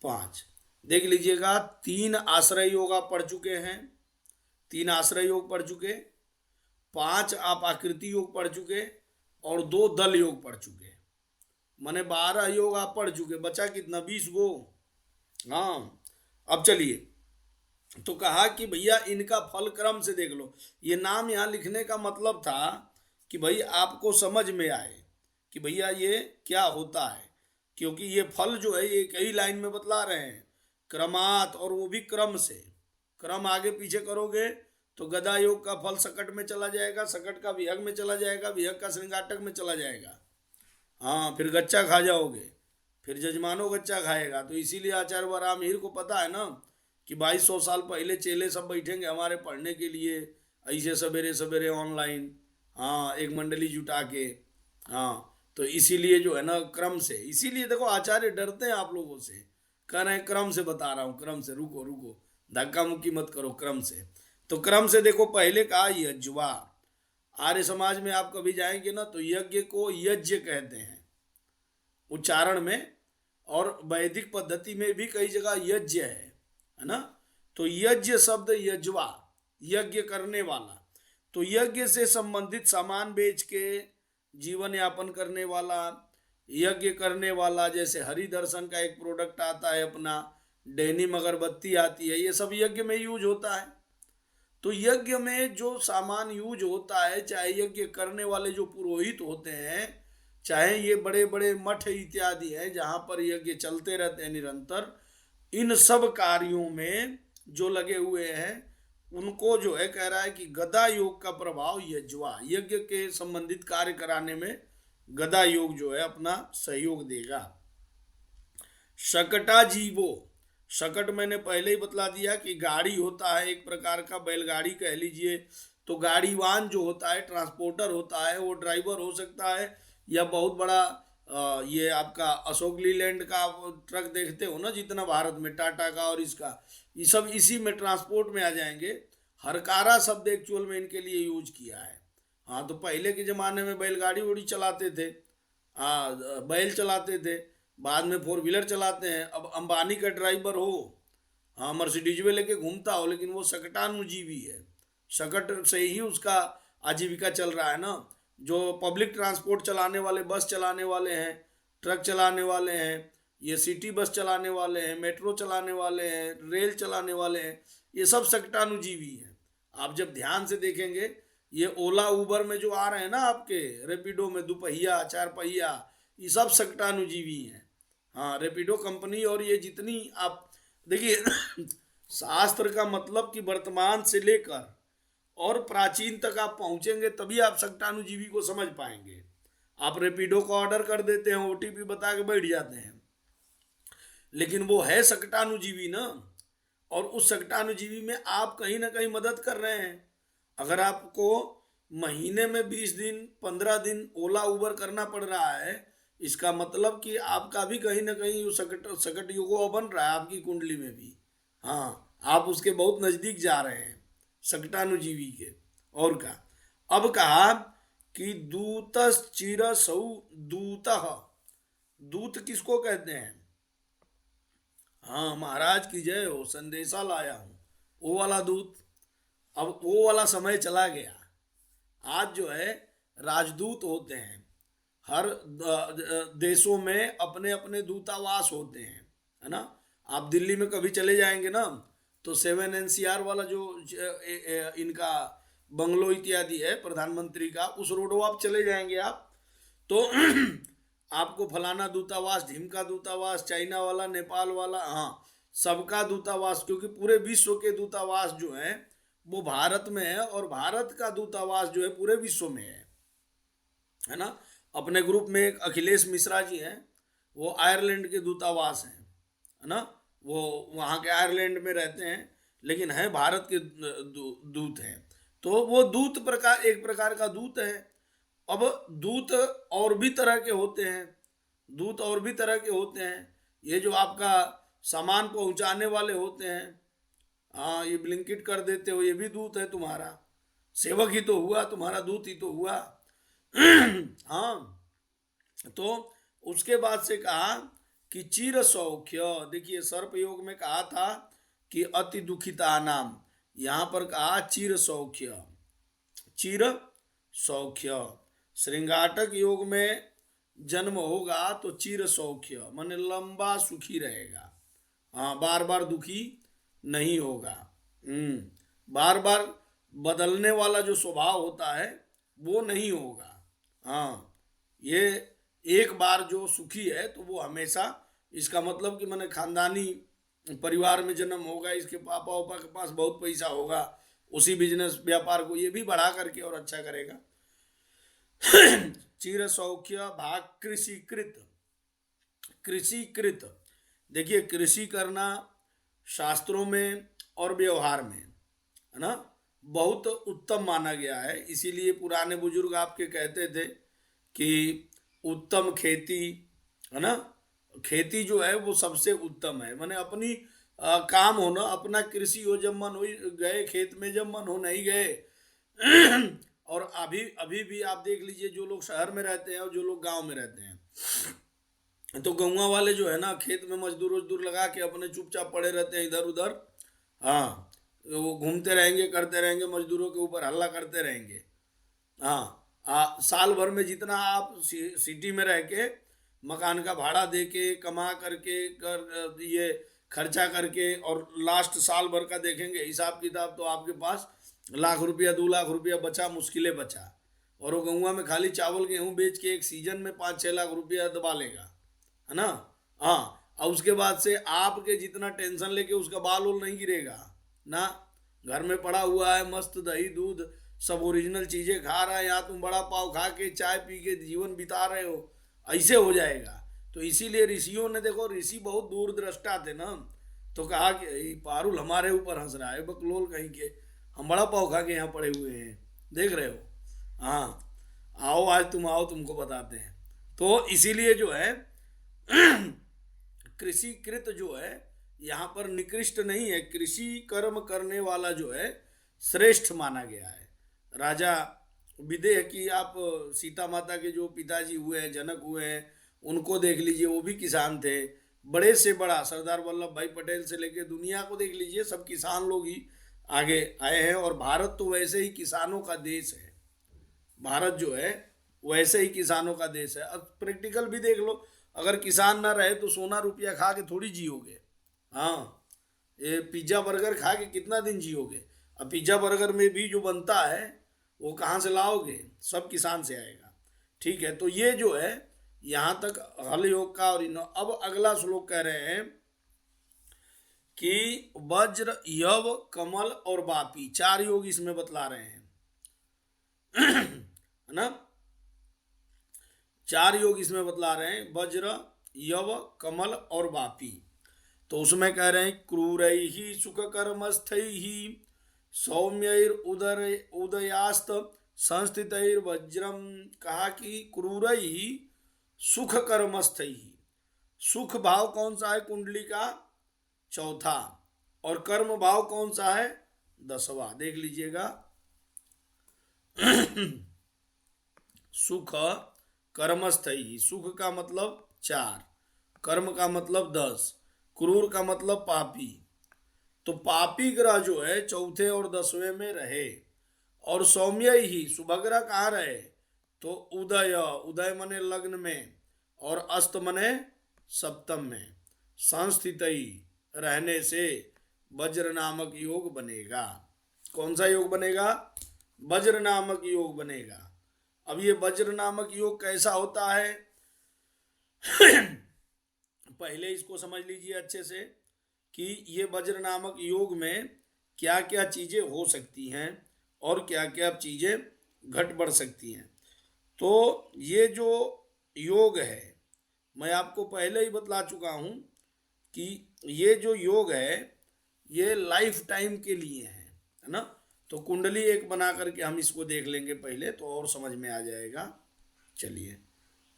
5 देख लीजिएगा। 3 आश्रय योग आप पढ़ चुके हैं, 3 आश्रय योग पढ़ चुके, 5 आप आकृति योग पढ़ चुके और 2 दल योग पढ़ चुके। माने 12 योग आप पढ़ चुके। बचा कितना? 20 गो। हाँ, अब चलिए, तो कहा कि भैया इनका फल क्रम से देख लो। ये नाम यहाँ लिखने का मतलब था कि भाई आपको समझ में आए कि भैया ये क्या होता है, क्योंकि ये फल जो है ये कई लाइन में बतला रहे हैं क्रमात, और वो भी क्रम से। क्रम आगे पीछे करोगे तो गदा योग का फल सकट में चला जाएगा, सकट का विहग में चला जाएगा, विहग का श्रृंगाटक में चला जाएगा। हाँ, फिर गच्चा खा जाओगे, फिर जजमानो गच्चा खाएगा। तो इसीलिए आचार्य वराम हीर को पता है ना कि 2200 साल पहले चेले सब बैठेंगे हमारे पढ़ने के लिए, ऐसे सवेरे सवेरे ऑनलाइन, हाँ, एक मंडली जुटा के। हाँ, तो इसीलिए जो है ना क्रम से, इसीलिए देखो आचार्य डरते हैं आप लोगों से, कह रहे हैं क्रम से बता रहा हूँ, क्रम से, रुको रुको, धक्का मुक्की मत करो, क्रम से। तो क्रम से देखो, पहले कहा यज्वा। आर्य समाज में आप कभी जाएंगे ना तो यज्ञ को यज्ञ कहते हैं उच्चारण में, और वैदिक पद्धति में भी कई जगह यज्ञ है ना। तो यज्ञ शब्द यज्वा, यज्ञ करने वाला। तो यज्ञ से संबंधित सामान बेच के जीवन यापन करने वाला, यज्ञ करने वाला, जैसे हरि दर्शन का एक प्रोडक्ट आता है अपना, डेनिम अगरबत्ती आती है, ये सब यज्ञ में यूज होता है। तो यज्ञ में जो सामान यूज होता है, चाहे यज्ञ करने वाले जो पुरोहित होते हैं, चाहे ये बड़े बड़े मठ इत्यादि हैं जहां पर यज्ञ चलते रहते हैं निरंतर, इन सब कार्यों में जो लगे हुए हैं उनको जो है कह रहा है कि गदा योग का प्रभाव यज्वा, यज्ञ के संबंधित कार्य कराने में गदा योग जो है अपना सहयोग देगा। शकटा जीवो, शकट मैंने पहले ही बतला दिया कि गाड़ी होता है एक प्रकार का, बैलगाड़ी कह लीजिए। तो गाड़ीवान जो होता है, ट्रांसपोर्टर होता है, वो ड्राइवर हो सकता है, या बहुत बड़ा ये आपका अशोक लीलैंड का ट्रक देखते हो ना जितना भारत में, टाटा का और इसका, ये सब इसी में ट्रांसपोर्ट में आ जाएंगे। हरकारा शब्द एक्चुअल में इनके लिए यूज किया है। हाँ, तो पहले के ज़माने में बैलगाड़ी उड़ी चलाते थे, बैल चलाते थे, बाद में फोर व्हीलर चलाते हैं। अब अंबानी का ड्राइवर हो, हाँ, मर्सिडीज में लेके घूमता हो, लेकिन वो शकटानुजीवी है, शकट से ही उसका आजीविका चल रहा है ना। जो पब्लिक ट्रांसपोर्ट चलाने वाले, बस चलाने वाले हैं, ट्रक चलाने वाले हैं, ये सिटी बस चलाने वाले हैं, मेट्रो चलाने वाले हैं, रेल चलाने वाले हैं, ये सब शकटानुजीवी हैं। आप जब ध्यान से देखेंगे, ये ओला उबर में जो आ रहे हैं ना आपके, रेपिडो में दुपहिया चार पहिया, ये सब शकटानुजीवी हैं। हाँ, रेपिडो कंपनी और ये जितनी आप देखिए शास्त्र का मतलब कि वर्तमान से लेकर और प्राचीन तक आप पहुंचेंगे तभी आप शकटानुजीवी को समझ पाएंगे। आप रेपिडो का ऑर्डर कर देते हैं, ओटीपी बता के बैठ जाते हैं, लेकिन वो है शकटानुजीवी ना। और उस शकटानुजीवी में आप कहीं ना कहीं मदद कर रहे हैं। अगर आपको महीने में 20 दिन 15 दिन ओला उबर करना पड़ रहा है, इसका मतलब कि आपका भी कहीं ना कहीं शकट युगो बन रहा है आपकी कुंडली में भी। हाँ, आप उसके बहुत नजदीक जा रहे हैं शकटानुजीवी के। और का अब कहा कि दूतश्चिरसौ दूतः, दूत किसको कहते हैं? हाँ, महाराज की जय हो, संदेशा लाया हूँ, वो वाला दूत। अब वो वाला समय चला गया। आज जो है राजदूत होते हैं, हर देशों में अपने अपने दूतावास होते हैं, है ना। आप दिल्ली में कभी चले जाएंगे ना तो 7 NCR वाला जो इनका बंगलो इत्यादि है प्रधानमंत्री का, उस रोडों आप चले जाएंगे आप तो आपको फलाना दूतावास, ढिमका दूतावास, चाइना वाला, नेपाल वाला, हाँ, सबका दूतावास, क्योंकि पूरे विश्व के दूतावास जो हैं वो भारत में है, और भारत का दूतावास जो है पूरे विश्व में है ना। अपने ग्रुप में एक अखिलेश मिश्रा जी हैं, वो आयरलैंड के दूतावास हैं, है ना। वो वहाँ के आयरलैंड में रहते हैं, लेकिन हैं भारत के दूत हैं। तो वो दूत प्रकार, एक प्रकार का दूत है। अब दूत और भी तरह के होते हैं, दूत और भी तरह के होते हैं। ये जो आपका सामान पहुंचाने वाले होते हैं, हाँ, ये ब्लिंकिट कर देते हो, ये भी दूत है तुम्हारा, सेवक ही तो हुआ, तुम्हारा दूत ही तो हुआ। हाँ, तो उसके बाद से कहा कि चिर सौख्य, देखिए सर्प योग में कहा था कि अति दुखिता नाम, यहाँ पर कहा चिर सौख्य, चिर सौख्य। श्रृंगाटक योग में जन्म होगा तो चिर सौख्य माने लंबा सुखी रहेगा। हाँ, बार बार दुखी नहीं होगा। बार बार बदलने वाला जो स्वभाव होता है वो नहीं होगा। हाँ, ये एक बार जो सुखी है तो वो हमेशा, इसका मतलब कि मैंने खानदानी परिवार में जन्म होगा, इसके पापा वापा के पास बहुत पैसा होगा, उसी बिजनेस व्यापार को ये भी बढ़ा करके और अच्छा करेगा। चिर सौख्य भाग कृषिकृत, कृषिकृत, देखिए कृषि करना शास्त्रों में और व्यवहार में, है ना, बहुत उत्तम माना गया है। इसीलिए पुराने बुजुर्ग आपके कहते थे कि उत्तम खेती, है ना, खेती जो है वो सबसे उत्तम है। माने अपनी काम हो ना, अपना कृषि हो जब मन हो गए खेत में, जब मन हो नहीं गए। और अभी अभी भी आप देख लीजिए, जो लोग शहर में रहते हैं और जो लोग गांव में रहते हैं, तो गाँव वाले जो है ना, खेत में मजदूर वजदूर लगा के अपने चुपचाप पड़े रहते हैं इधर उधर। हाँ, वो घूमते रहेंगे, करते रहेंगे, मजदूरों के ऊपर हल्ला करते रहेंगे। हाँ, साल भर में जितना आप सिटी में रह के मकान का भाड़ा दे के कमा करके कर ये खर्चा करके, और लास्ट साल भर का देखेंगे हिसाब किताब, तो आपके पास लाख रुपया 2 लाख रुपया बचा, मुश्किलें बचा। और वो गौवा में खाली चावल गेहूं बेच के एक सीजन में 5-6 लाख रुपया दबा लेगा, है ना। हाँ, और उसके बाद से आपके जितना टेंशन लेके उसका बाल वोल नहीं गिरेगा ना। घर में पड़ा हुआ है मस्त दही दूध, सब ओरिजिनल चीजें खा रहा है, यहाँ तुम बड़ा पाव खा के चाय पी के जीवन बिता रहे हो, ऐसे हो जाएगा। तो इसीलिए ऋषियों ने, देखो ऋषि बहुत दूरदृष्टा थे ना, तो कहा कि पारुल हमारे ऊपर हंस रहा है बकलोल कहीं के, हम बड़ा पाव खा के यहाँ पड़े हुए हैं, देख रहे हो। हाँ, आओ आज तुम आओ, तुमको बताते हैं। तो इसीलिए जो है कृषि कृत जो है यहाँ पर निकृष्ट नहीं है, कृषि कर्म करने वाला जो है श्रेष्ठ माना गया है। राजा विदेह की, आप सीता माता के जो पिताजी हुए हैं, जनक हुए हैं, उनको देख लीजिए, वो भी किसान थे। बड़े से बड़ा सरदार वल्लभ भाई पटेल से लेके दुनिया को देख लीजिए, सब किसान लोग ही आगे आए हैं। और भारत तो वैसे ही किसानों का देश है, भारत जो है वैसे ही किसानों का देश है। अब प्रैक्टिकल भी देख लो, अगर किसान ना रहे तो सोना रुपया खा के थोड़ी जियोगे। हाँ, ये पिज्ज़ा बर्गर खा के कितना दिन जियोगे। अब पिज्ज़ा बर्गर में भी जो बनता है वो कहाँ से लाओगे, सब किसान से आएगा। ठीक है, तो ये जो है यहाँ तक हल योग का। और अब अगला श्लोक कह रहे हैं कि वज्र यव कमल और वापी, 4 योग इसमें बतला रहे हैं, है ना। 4 योग इसमें बतला रहे हैं, वज्र यव कमल और वापी। तो उसमें कह रहे हैं क्रूरैहि सुख कर्मस्थैहि सौम्यैर उदर उदयास्त संस्थितैर वज्रम। कहा कि क्रूरैहि सुख कर्मस्थैहि, सुख भाव कौन सा है कुंडली का, चौथा, और कर्म भाव कौन सा है, 10वां। देख लीजिएगा, सुख कर्मस्थैहि, सुख का मतलब 4, कर्म का मतलब 10, क्रूर का मतलब पापी। तो पापी ग्रह जो है चौथे और 10वें में रहे, और सौम्य ही शुभ ग्रह कहाँ रहे, तो उदय, उदय मने लग्न में, और अस्त मने सप्तम में, संस्थित रहने से वज्र नामक योग बनेगा। कौन सा योग बनेगा, वज्र नामक योग बनेगा। अब ये वज्र नामक योग कैसा होता है पहले इसको समझ लीजिए अच्छे से, कि ये वज्र नामक योग में क्या क्या चीजें हो सकती हैं और क्या क्या चीजें घट बढ़ सकती हैं। तो ये जो योग है, मैं आपको पहले ही बतला चुका हूं कि ये जो योग है ये लाइफ टाइम के लिए है ना। तो कुंडली एक बना करके हम इसको देख लेंगे पहले, तो और समझ में आ जाएगा। चलिए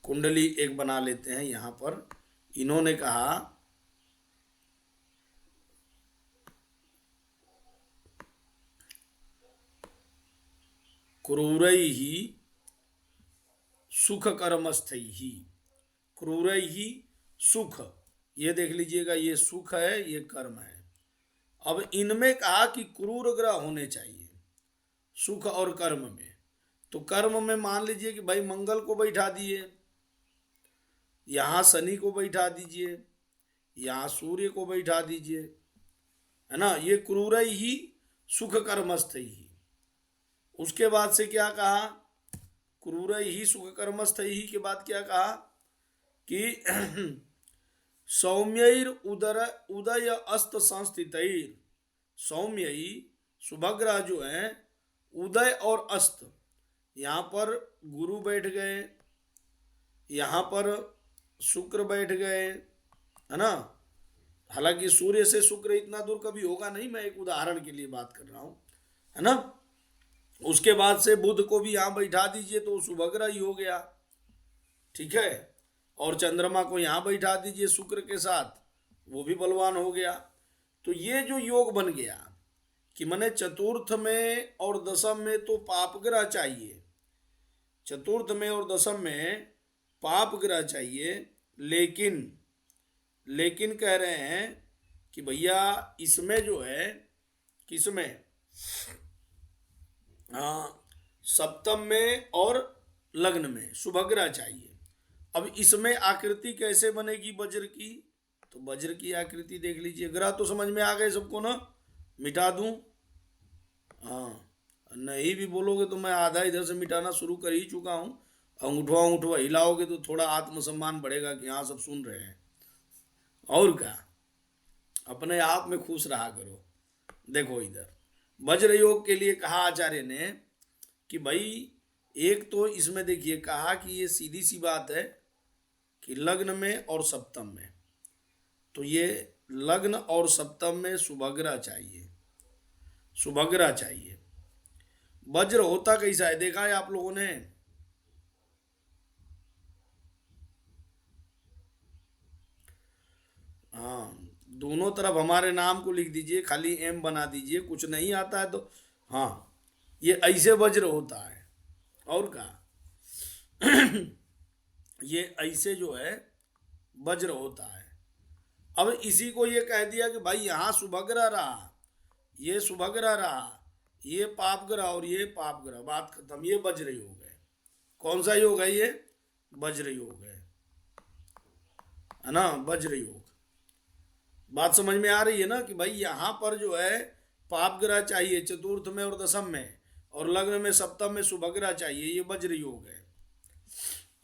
कुंडली एक बना लेते हैं। यहाँ पर इन्होंने कहा क्रूरैहि सुख कर्मस्थैहि, क्रूरैहि सुख, ये देख लीजिएगा, ये सुख है, ये कर्म है। अब इनमें कहा कि क्रूर ग्रह होने चाहिए सुख और कर्म में। तो कर्म में मान लीजिए कि भाई मंगल को बैठा दिए, यहाँ शनि को बैठा दीजिए, यहाँ सूर्य को बैठा दीजिए, है ना। ये क्रूरैहि सुख कर्मस्थैहि। उसके बाद से क्या कहा, क्रूरैहि सुख कर्मस्थैहि के बाद क्या कहा कि सौम्यैर उदर उदय अस्त संस्थितैर, सौम्यई शुभग्रह जो है उदय और अस्त, यहाँ पर गुरु बैठ गए, यहाँ पर शुक्र बैठ गए, है ना। हालांकि सूर्य से शुक्र इतना दूर कभी होगा नहीं, मैं एक उदाहरण के लिए बात कर रहा हूँ, है ना। उसके बाद से बुध को भी यहाँ बैठा दीजिए तो शुभग्रह ही हो गया, ठीक है। और चंद्रमा को यहाँ बैठा दीजिए शुक्र के साथ, वो भी बलवान हो गया। तो ये जो योग बन गया कि मने चतुर्थ में और दशम में तो पाप ग्रह चाहिए, चतुर्थ में और दशम में पाप ग्रह चाहिए, लेकिन लेकिन कह रहे हैं कि भैया इसमें जो है, किसमें, हाँ, सप्तम में और लग्न में शुभ ग्रह चाहिए। अब इसमें आकृति कैसे बनेगी वज्र की, तो वज्र की आकृति देख लीजिए। ग्रह तो समझ में आ गए सबको ना, मिटा दूं? हाँ, नहीं भी बोलोगे तो मैं आधा इधर से मिटाना शुरू कर ही चुका हूँ। अंगूठवा अंगूठवा हिलाओगे तो थोड़ा आत्मसम्मान बढ़ेगा कि हाँ सब सुन रहे हैं। और क्या, अपने आप में खुश रहा करो। देखो इधर वज्र योग के लिए कहा आचार्य ने कि भाई एक तो इसमें देखिए कहा कि ये सीधी सी बात है कि लग्न में और सप्तम में, तो ये लग्न और सप्तम में शुभग्रह चाहिए, शुभग्रह चाहिए। वज्र होता कैसा है देखा है आप लोगों ने? हाँ, दोनों तरफ हमारे नाम को लिख दीजिए, खाली एम बना दीजिए, कुछ नहीं आता है तो। हाँ, ये ऐसे वज्र होता है। और क्या ये ऐसे जो है वज्र होता है। अब इसी को ये कह दिया कि भाई यहाँ शुभग्रह रहा, ये शुभग्रह रहा, ये पाप ग्रह और ये पाप ग्रह, बात खत्म। ये वज्र योग है। कौन सा योग है ये? वज्र योग है ना, वज्र योग। बात समझ में आ रही है ना कि भाई यहाँ पर जो है पाप ग्रह चाहिए चतुर्थ में और दशम में, और लग्न में सप्तम में शुभग्रह चाहिए, ये वज्र योग है।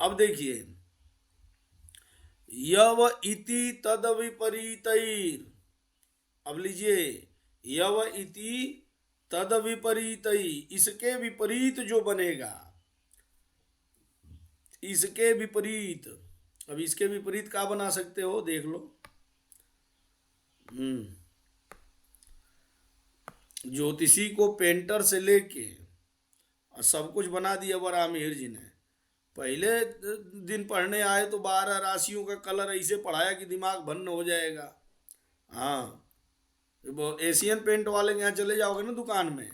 अब देखिए, यव इति तद विपरीतैर, अब लीजिए, यव इति तद विपरीतई, इसके विपरीत जो बनेगा, इसके विपरीत। अब इसके विपरीत क्या बना सकते हो देख लो। ज्योतिषी को पेंटर से लेके सब कुछ बना दिया बरामीर जी ने। पहले दिन पढ़ने आए तो 12 राशियों का कलर ऐसे पढ़ाया कि दिमाग भन्न हो जाएगा। हाँ, वो एशियन पेंट वाले के यहाँ चले जाओगे ना दुकान में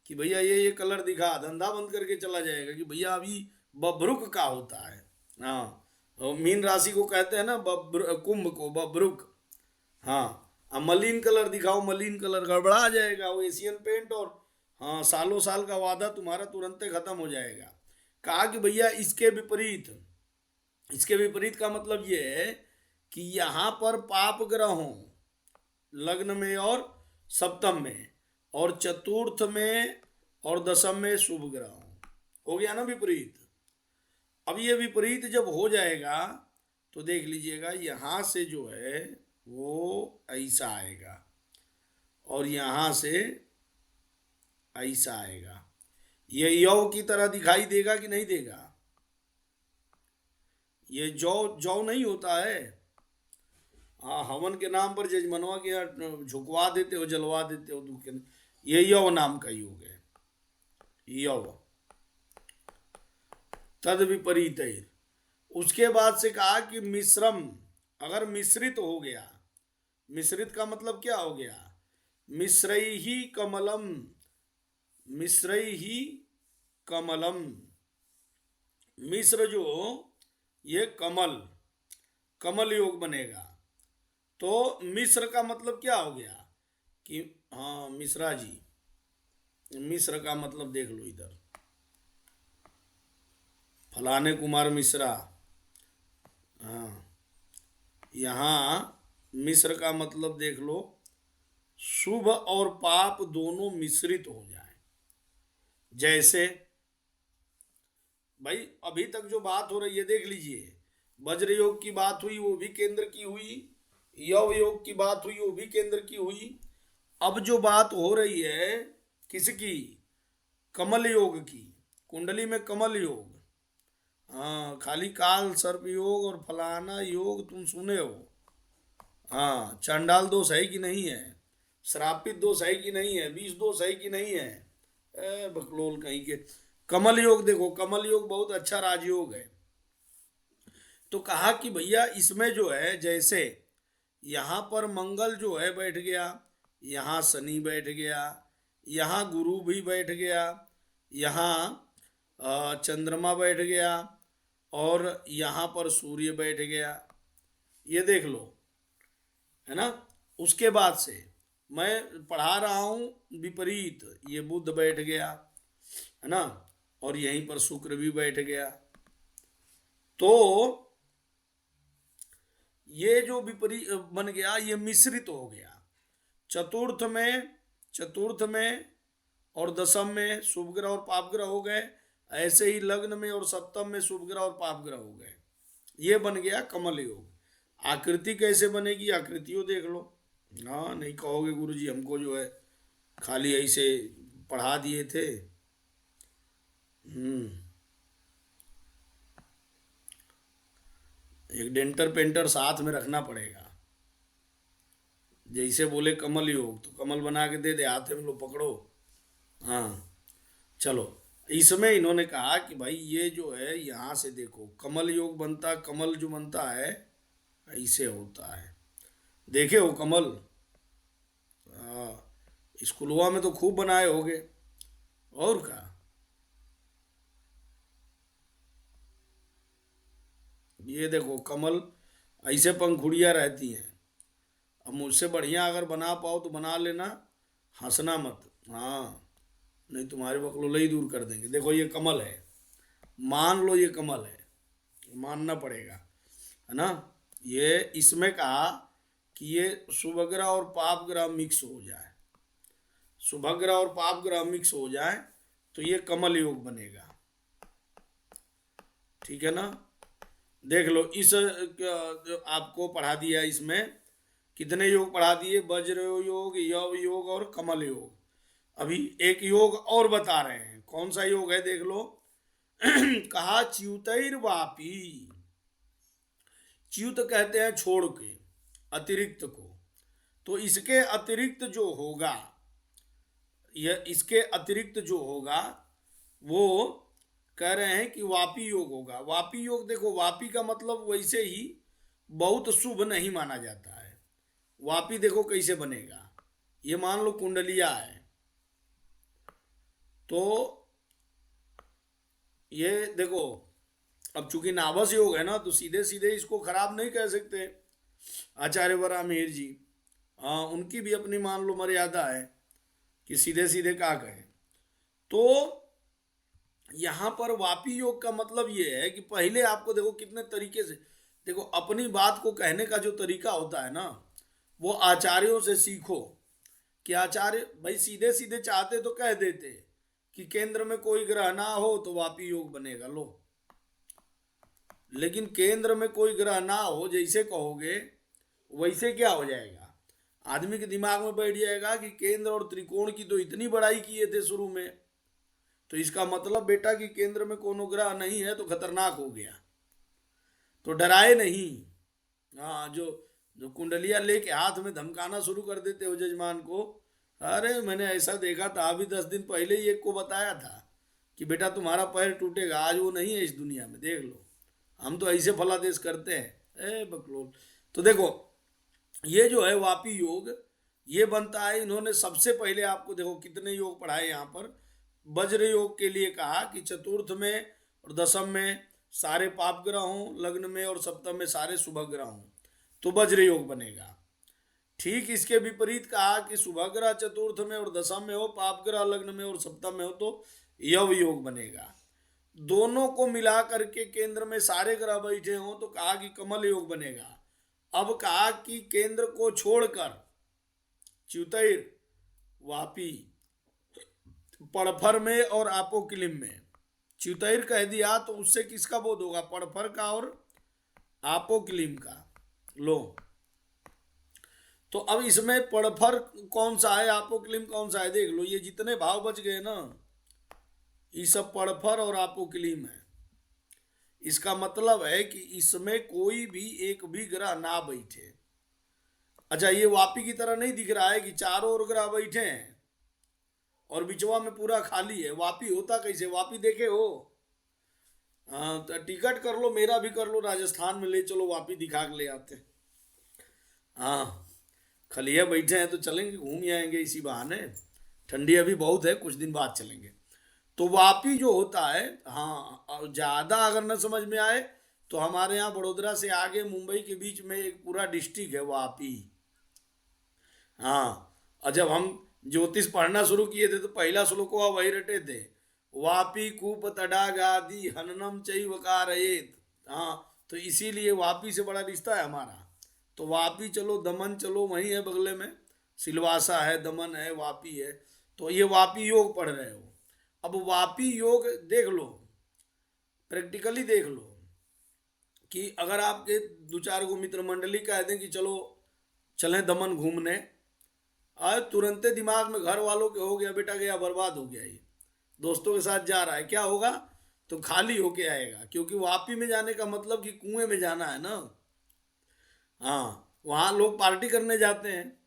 कि भैया ये कलर दिखा, धंधा बंद करके चला जाएगा कि भैया अभी बबरुक का होता है। हाँ, और मीन राशि को कहते हैं ना कुंभ को बबरुक। हाँ, अब मलिन कलर दिखाओ, मलिन कलर गड़बड़ा जाएगा वो एशियन पेंट, और हाँ सालों साल का वादा तुम्हारा तुरंत खत्म हो जाएगा। कहा कि भैया इसके विपरीत, इसके विपरीत का मतलब ये है कि यहाँ पर पाप ग्रह हो लग्न में और सप्तम में, और चतुर्थ में और दशम में शुभ ग्रह हो गया ना विपरीत। अब ये विपरीत जब हो जाएगा तो देख लीजिएगा यहाँ से जो है वो ऐसा आएगा और यहाँ से ऐसा आएगा। ये यौ की तरह दिखाई देगा कि नहीं देगा? ये जौ जौ नहीं होता है। हाँ, हवन के नाम पर जजमनवा के यहाँ झुकवा देते हो, जलवा देते हो दूध के। ये यौ नाम का योग है, यौ तद विपरीत। उसके बाद से कहा कि मिश्रम, अगर मिश्रित हो गया, मिश्रित का मतलब क्या हो गया? मिश्रैहि कमलम, मिश्रैहि कमलम, मिश्र जो ये कमल, कमल योग बनेगा। तो मिश्र का मतलब क्या हो गया कि हाँ मिश्रा जी, मिश्र का मतलब देख लो इधर, फलाने कुमार मिश्रा। हाँ, यहाँ मिश्र का मतलब देख लो, शुभ और पाप दोनों मिश्रित हो जाए। जैसे भाई अभी तक जो बात हो रही है देख लीजिए, वज्र योग की बात हुई वो भी केंद्र की हुई, यव योग की बात हुई वो भी केंद्र की हुई। अब जो बात हो रही है किसकी? कमल योग की, कुंडली में कमल योग। हाँ, खाली काल सर्प योग और फलाना योग तुम सुने हो। हाँ, चांडाल दोष है कि नहीं है, श्रापित दोष है कि नहीं है, विष दोष है कि नहीं है, बकलोल कहीं के। कमल योग देखो, कमल योग बहुत अच्छा राजयोग है। तो कहा कि भैया इसमें जो है, जैसे यहाँ पर मंगल जो है बैठ गया, यहाँ शनि बैठ गया, यहाँ गुरु भी बैठ गया, यहाँ चंद्रमा बैठ गया, और यहाँ पर सूर्य बैठ गया। ये देख लो, है ना। उसके बाद से मैं पढ़ा रहा हूँ विपरीत, ये बुध बैठ गया, है ना, और यहीं पर शुक्र भी बैठ गया। तो ये जो विपरीत बन गया, ये मिश्रित हो गया। चतुर्थ में और दशम में शुभ ग्रह और पाप ग्रह हो गए, ऐसे ही लग्न में और सप्तम में शुभ ग्रह और पाप ग्रह हो गए। ये बन गया कमल योग। आकृति कैसे बनेगी, आकृतियों देख लो। हाँ, नहीं कहोगे गुरुजी हमको जो है खाली ऐसे पढ़ा दिए थे। एक डेंटर पेंटर साथ में रखना पड़ेगा। जैसे बोले कमल योग तो कमल बना के दे दे, हाथ में लो पकड़ो। हाँ चलो, इसमें इन्होंने कहा कि भाई ये जो है यहाँ से देखो कमल योग बनता, कमल जो बनता है ऐसे होता है। देखे हो कमल? स्कूलवा में तो खूब बनाए होगे। और क्या, ये देखो कमल ऐसे पंखुड़ियाँ रहती हैं। अब मुझसे बढ़िया अगर बना पाओ तो बना लेना, हंसना मत। हाँ, नहीं तुम्हारे बकलोले ही दूर कर देंगे। देखो ये कमल है, मान लो ये कमल है, मानना पड़ेगा, है ना। ये इसमें कहा कि ये शुभ ग्रह और पाप ग्रह मिक्स हो जाए, शुभ ग्रह और पाप ग्रह मिक्स हो जाए तो ये कमल योग बनेगा। ठीक है ना। देख लो, इस आपको पढ़ा दिया, इसमें कितने योग पढ़ा दिए? वज्र योग, यव योग और कमल योग। अभी एक योग और बता रहे हैं, कौन सा योग है देख लो। कहा च्युतैर्वापी, च्युत कहते हैं छोड़ के, अतिरिक्त को। तो इसके अतिरिक्त जो होगा, यह इसके अतिरिक्त जो होगा वो कह रहे हैं कि वापी योग होगा। वापी योग देखो, वापी का मतलब वैसे ही बहुत शुभ नहीं माना जाता है। वापी देखो कैसे बनेगा, ये मान लो कुंडलिया है, तो ये देखो, अब चूंकि नाभस योग है ना, तो सीधे सीधे इसको खराब नहीं कह सकते। आचार्य वरामिहिर जी, हाँ, उनकी भी अपनी मान लो मर्यादा है कि सीधे सीधे क्या कहें। तो यहाँ पर वापी योग का मतलब ये है कि पहले आपको देखो कितने तरीके से, देखो अपनी बात को कहने का जो तरीका होता है ना, वो आचार्यों से सीखो। कि आचार्य भाई सीधे सीधे चाहते तो कह देते कि केंद्र में कोई ग्रह ना हो तो वापी योग बनेगा, लो। लेकिन केंद्र में कोई ग्रह ना हो जैसे कहोगे वैसे क्या हो जाएगा, आदमी के दिमाग में बैठ जाएगा कि केंद्र और त्रिकोण की तो इतनी बड़ाई किए थे शुरू में, तो इसका मतलब बेटा कि केंद्र में कोनो ग्रह नहीं है तो खतरनाक हो गया, तो डराए नहीं। हाँ, जो जो कुंडलिया लेके हाथ में धमकाना शुरू कर देते हो जजमान को, अरे मैंने ऐसा देखा था, अभी 10 दिन पहले ही एक को बताया था कि बेटा तुम्हारा पैर टूटेगा, आज वो नहीं है इस दुनिया में, देख लो हम तो ऐसे फलादेश करते हैं। ए बकलोल। तो देखो ये जो है वापी योग, ये बनता है। इन्होंने सबसे पहले आपको देखो कितने योग पढ़ाए यहाँ पर। वज्र योग के लिए कहा कि चतुर्थ में और दशम में सारे पाप ग्रह हों, लग्न में और सप्तम में सारे शुभ ग्रह हों, तो वज्र योग बनेगा। ठीक इसके विपरीत कहा कि शुभ ग्रह चतुर्थ में और दशम में हो, पाप ग्रह लग्न में और सप्तम में हो तो यव योग बनेगा। दोनों को मिला करके केंद्र में सारे ग्रह बैठे हों तो कहा कि कमल योग बनेगा। अब कहा कि केंद्र को छोड़कर च्युतैर, वापी, पड़फर में और आपोकिलिम में, च्युतैर कह दिया तो उससे किसका बोध होगा? पड़फर का और आपोकिलिम का। लो, तो अब इसमें पड़फर कौन सा है, आपोकिलिम कौन सा है, देख लो। ये जितने भाव बच गए ना, ये सब पड़फर और आपोकिलिम है। इसका मतलब है कि इसमें कोई भी एक भी ग्रह ना बैठे। अच्छा, ये वापी की तरह नहीं दिख रहा है कि चारों ओर ग्रह बैठे हैं और बिचवा में पूरा खाली है। वापी होता कैसे? वापी देखे हो? हाँ, तो टिकट कर लो, मेरा भी कर लो, राजस्थान में ले चलो, वापी दिखा के ले आते। हाँ, खलिया बैठे हैं तो चलेंगे, घूम आएंगे इसी बहाने, ठंडी अभी बहुत है, कुछ दिन बाद चलेंगे। तो वापी जो होता है, हाँ, और ज़्यादा अगर न समझ में आए तो हमारे यहाँ बड़ोदरा से आगे मुंबई के बीच में एक पूरा डिस्ट्रिक्ट है वापी। हाँ, और जब हम ज्योतिष पढ़ना शुरू किए थे तो पहला श्लोक वही रटे थे, वापी कूप तडागादि हननम चैव कारयेत। हाँ, तो इसीलिए वापी से बड़ा रिश्ता है हमारा। तो वापी चलो, दमन चलो, वहीं है बगले में, सिलवासा है, दमन है, वापी है। तो ये वापी योग पढ़ रहे हो। अब वापी योग देख लो, प्रैक्टिकली देख लो कि अगर आपके दो चार गो मित्र मंडली कह दें कि चलो चलें दमन घूमने, आज तुरंते दिमाग में घर वालों के हो गया, बेटा गया बर्बाद हो गया, ये दोस्तों के साथ जा रहा है, क्या होगा, तो खाली होके आएगा। क्योंकि वापी में जाने का मतलब कि कुएं में जाना है ना। हाँ, वहाँ लोग पार्टी करने जाते हैं।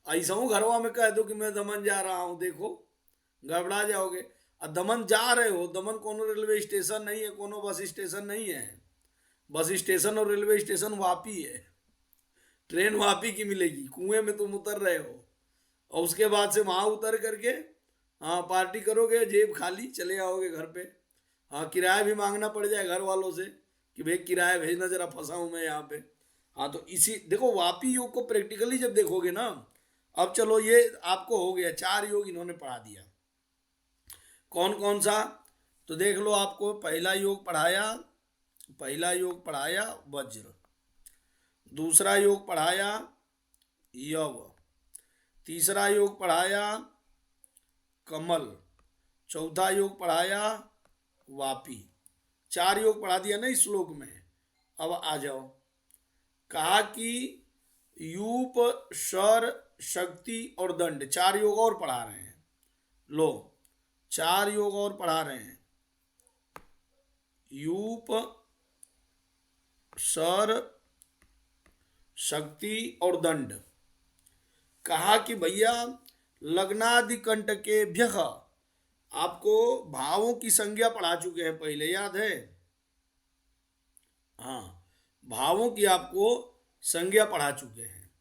ऐसा हूँ घरवा में कह दो कि मैं दमन जा रहा हूँ, देखो गड़बड़ा जाओगे। और दमन जा रहे हो, दमन कोनो रेलवे स्टेशन नहीं है, कोनो बस स्टेशन नहीं है। बस स्टेशन और रेलवे स्टेशन वापी है। ट्रेन वापी की मिलेगी, कुएं में तुम उतर रहे हो, और उसके बाद से वहां उतर करके हाँ पार्टी करोगे, जेब खाली चले आओगे घर पे। हाँ, किराया भी मांगना पड़ जाए घर वालों से कि भाई किराया भेजना, जरा फंसा हूं मैं यहाँ पे। हाँ, तो इसी देखो वापी योग को प्रैक्टिकली जब देखोगे ना। अब चलो ये आपको हो गया, 4 योग इन्होंने पढ़ा दिया। कौन कौन सा, तो देख लो, आपको पहला योग पढ़ाया वज्र, दूसरा योग पढ़ाया यव, तीसरा योग पढ़ाया कमल, चौथा योग पढ़ाया वापी। 4 योग पढ़ा दिया ना इस श्लोक में। अब आ जाओ, कहा कि यूप, शर, शक्ति और दंड, 4 योग और पढ़ा रहे हैं। लो, 4 योग और पढ़ा रहे हैं, यूप, शर, शक्ति और दंड। कहा कि भैया लग्नादि कंटकेभ्य, आपको भावों की संज्ञा पढ़ा चुके हैं पहले, याद है। हाँ, भावों की आपको संज्ञा पढ़ा चुके हैं।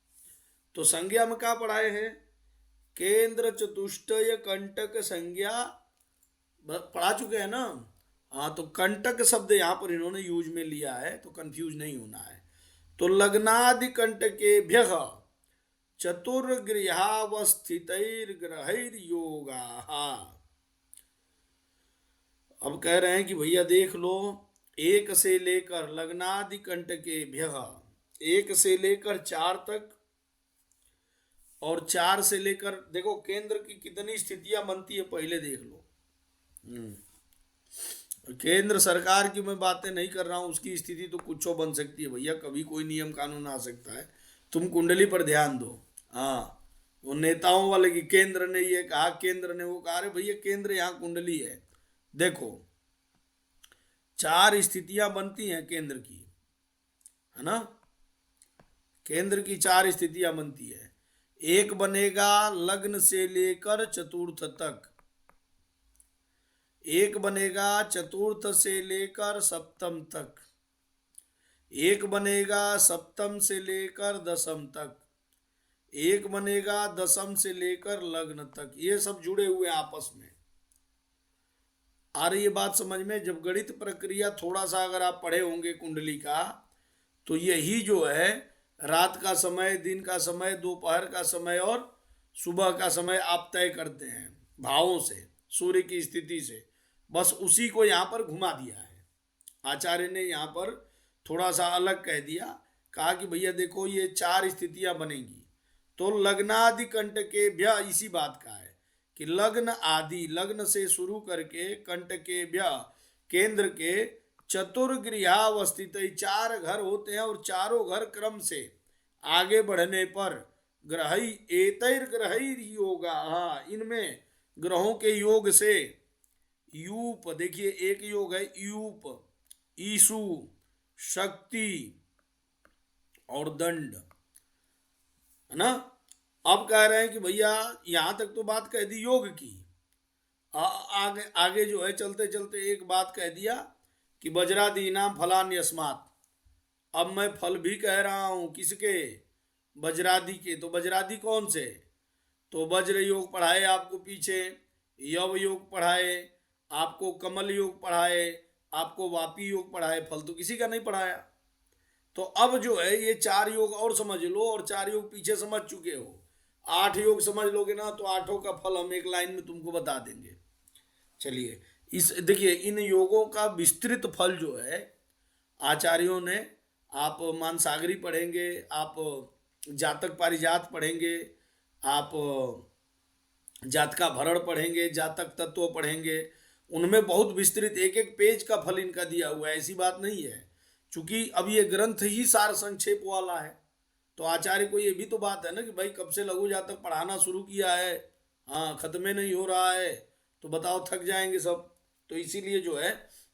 तो संज्ञा में क्या पढ़ाए हैं, केंद्र, चतुष्टय, कंटक संज्ञा पढ़ा चुके हैं ना। हाँ, तो कंटक शब्द यहाँ पर इन्होंने यूज में लिया है, तो कंफ्यूज नहीं होना है। तो लग्नादि कंटकेभ्य चतुर्गृहावस्थितैर्ग्रहैर्योगा। अब कह रहे हैं कि भैया देख लो, 1 से लेकर लग्नादि कंटकेभ्य, 1 से लेकर 4 तक, और 4 से लेकर, देखो केंद्र की कितनी स्थितियां बनती है पहले देख लो। केंद्र सरकार की मैं बातें नहीं कर रहा हूं, उसकी स्थिति तो कुछ बन सकती है भैया, कभी कोई नियम कानून आ सकता है। तुम कुंडली पर ध्यान दो। हाँ, वो नेताओं वाले की केंद्र ने ये कहा, केंद्र ने वो कहा, अरे भैया केंद्र यहाँ कुंडली है। देखो 4 स्थितियां बनती हैं केंद्र की, है ना। केंद्र की 4 स्थितियां बनती है। एक बनेगा लग्न से लेकर चतुर्थ तक, एक बनेगा चतुर्थ से लेकर सप्तम तक, एक बनेगा सप्तम से लेकर दशम तक, एक बनेगा दशम से लेकर लग्न तक। ये सब जुड़े हुए आपस में। आ रही ये बात समझ में। जब गणित प्रक्रिया थोड़ा सा अगर आप पढ़े होंगे कुंडली का, तो यही जो है रात का समय, दिन का समय, दोपहर का समय और सुबह का समय आप तय करते हैं भावों से, सूर्य की स्थिति से। बस उसी को यहाँ पर घुमा दिया है आचार्य ने, यहाँ पर थोड़ा सा अलग कह दिया। कहा कि भैया देखो ये 4 स्थितियां बनेंगी। तो लग्नादि कंटकेभ्य इसी बात का है कि लग्न आदि, लग्न से शुरू करके कंटकेभ्य केंद्र के, चतुर्गृहावस्थित 4 घर होते हैं, और चारों घर क्रम से आगे बढ़ने पर ग्रही एतैर्ग्रहैर् योगा। हाँ, इनमें ग्रहों के योग से यूप, देखिए एक योग है यूप, ईसु, शक्ति और दंड, है ना। अब कह रहे हैं कि भैया यहां तक तो बात कह दी योग की, आगे आगे जो है चलते चलते एक बात कह दिया कि वज्रादीनाम फलान्यस्मात्। अब मैं फल भी कह रहा हूं, किसके, वज्रादि के। तो वज्रादि कौन से? तो वज्र योग पढ़ाए आपको पीछे, यव योग पढ़ाए आपको, कमल योग पढ़ाए आपको, वापी योग पढ़ाए, फल तो किसी का नहीं पढ़ाया। तो अब जो है ये 4 योग और समझ लो, और 4 योग पीछे समझ चुके हो। 8 योग समझ लोगे ना तो 8 का फल हम एक लाइन में तुमको बता देंगे। चलिए, इस देखिए इन योगों का विस्तृत फल जो है आचार्यों ने, आप मानसागरी पढ़ेंगे, आप जातक पारिजात पढ़ेंगे, आप जातका भरण पढ़ेंगे, जातक तत्व पढ़ेंगे, उनमें बहुत विस्तृत एक एक पेज का फल इनका दिया हुआ है। ऐसी बात नहीं है, क्योंकि अब ये ग्रंथ ही सार संक्षेप वाला है। तो आचार्य को ये भी तो बात है ना कि भाई कब से लघु जातक पढ़ाना शुरू किया है, हाँ खत्म नहीं हो रहा है, तो बताओ थक जाएंगे सब। तो इसीलिए जो है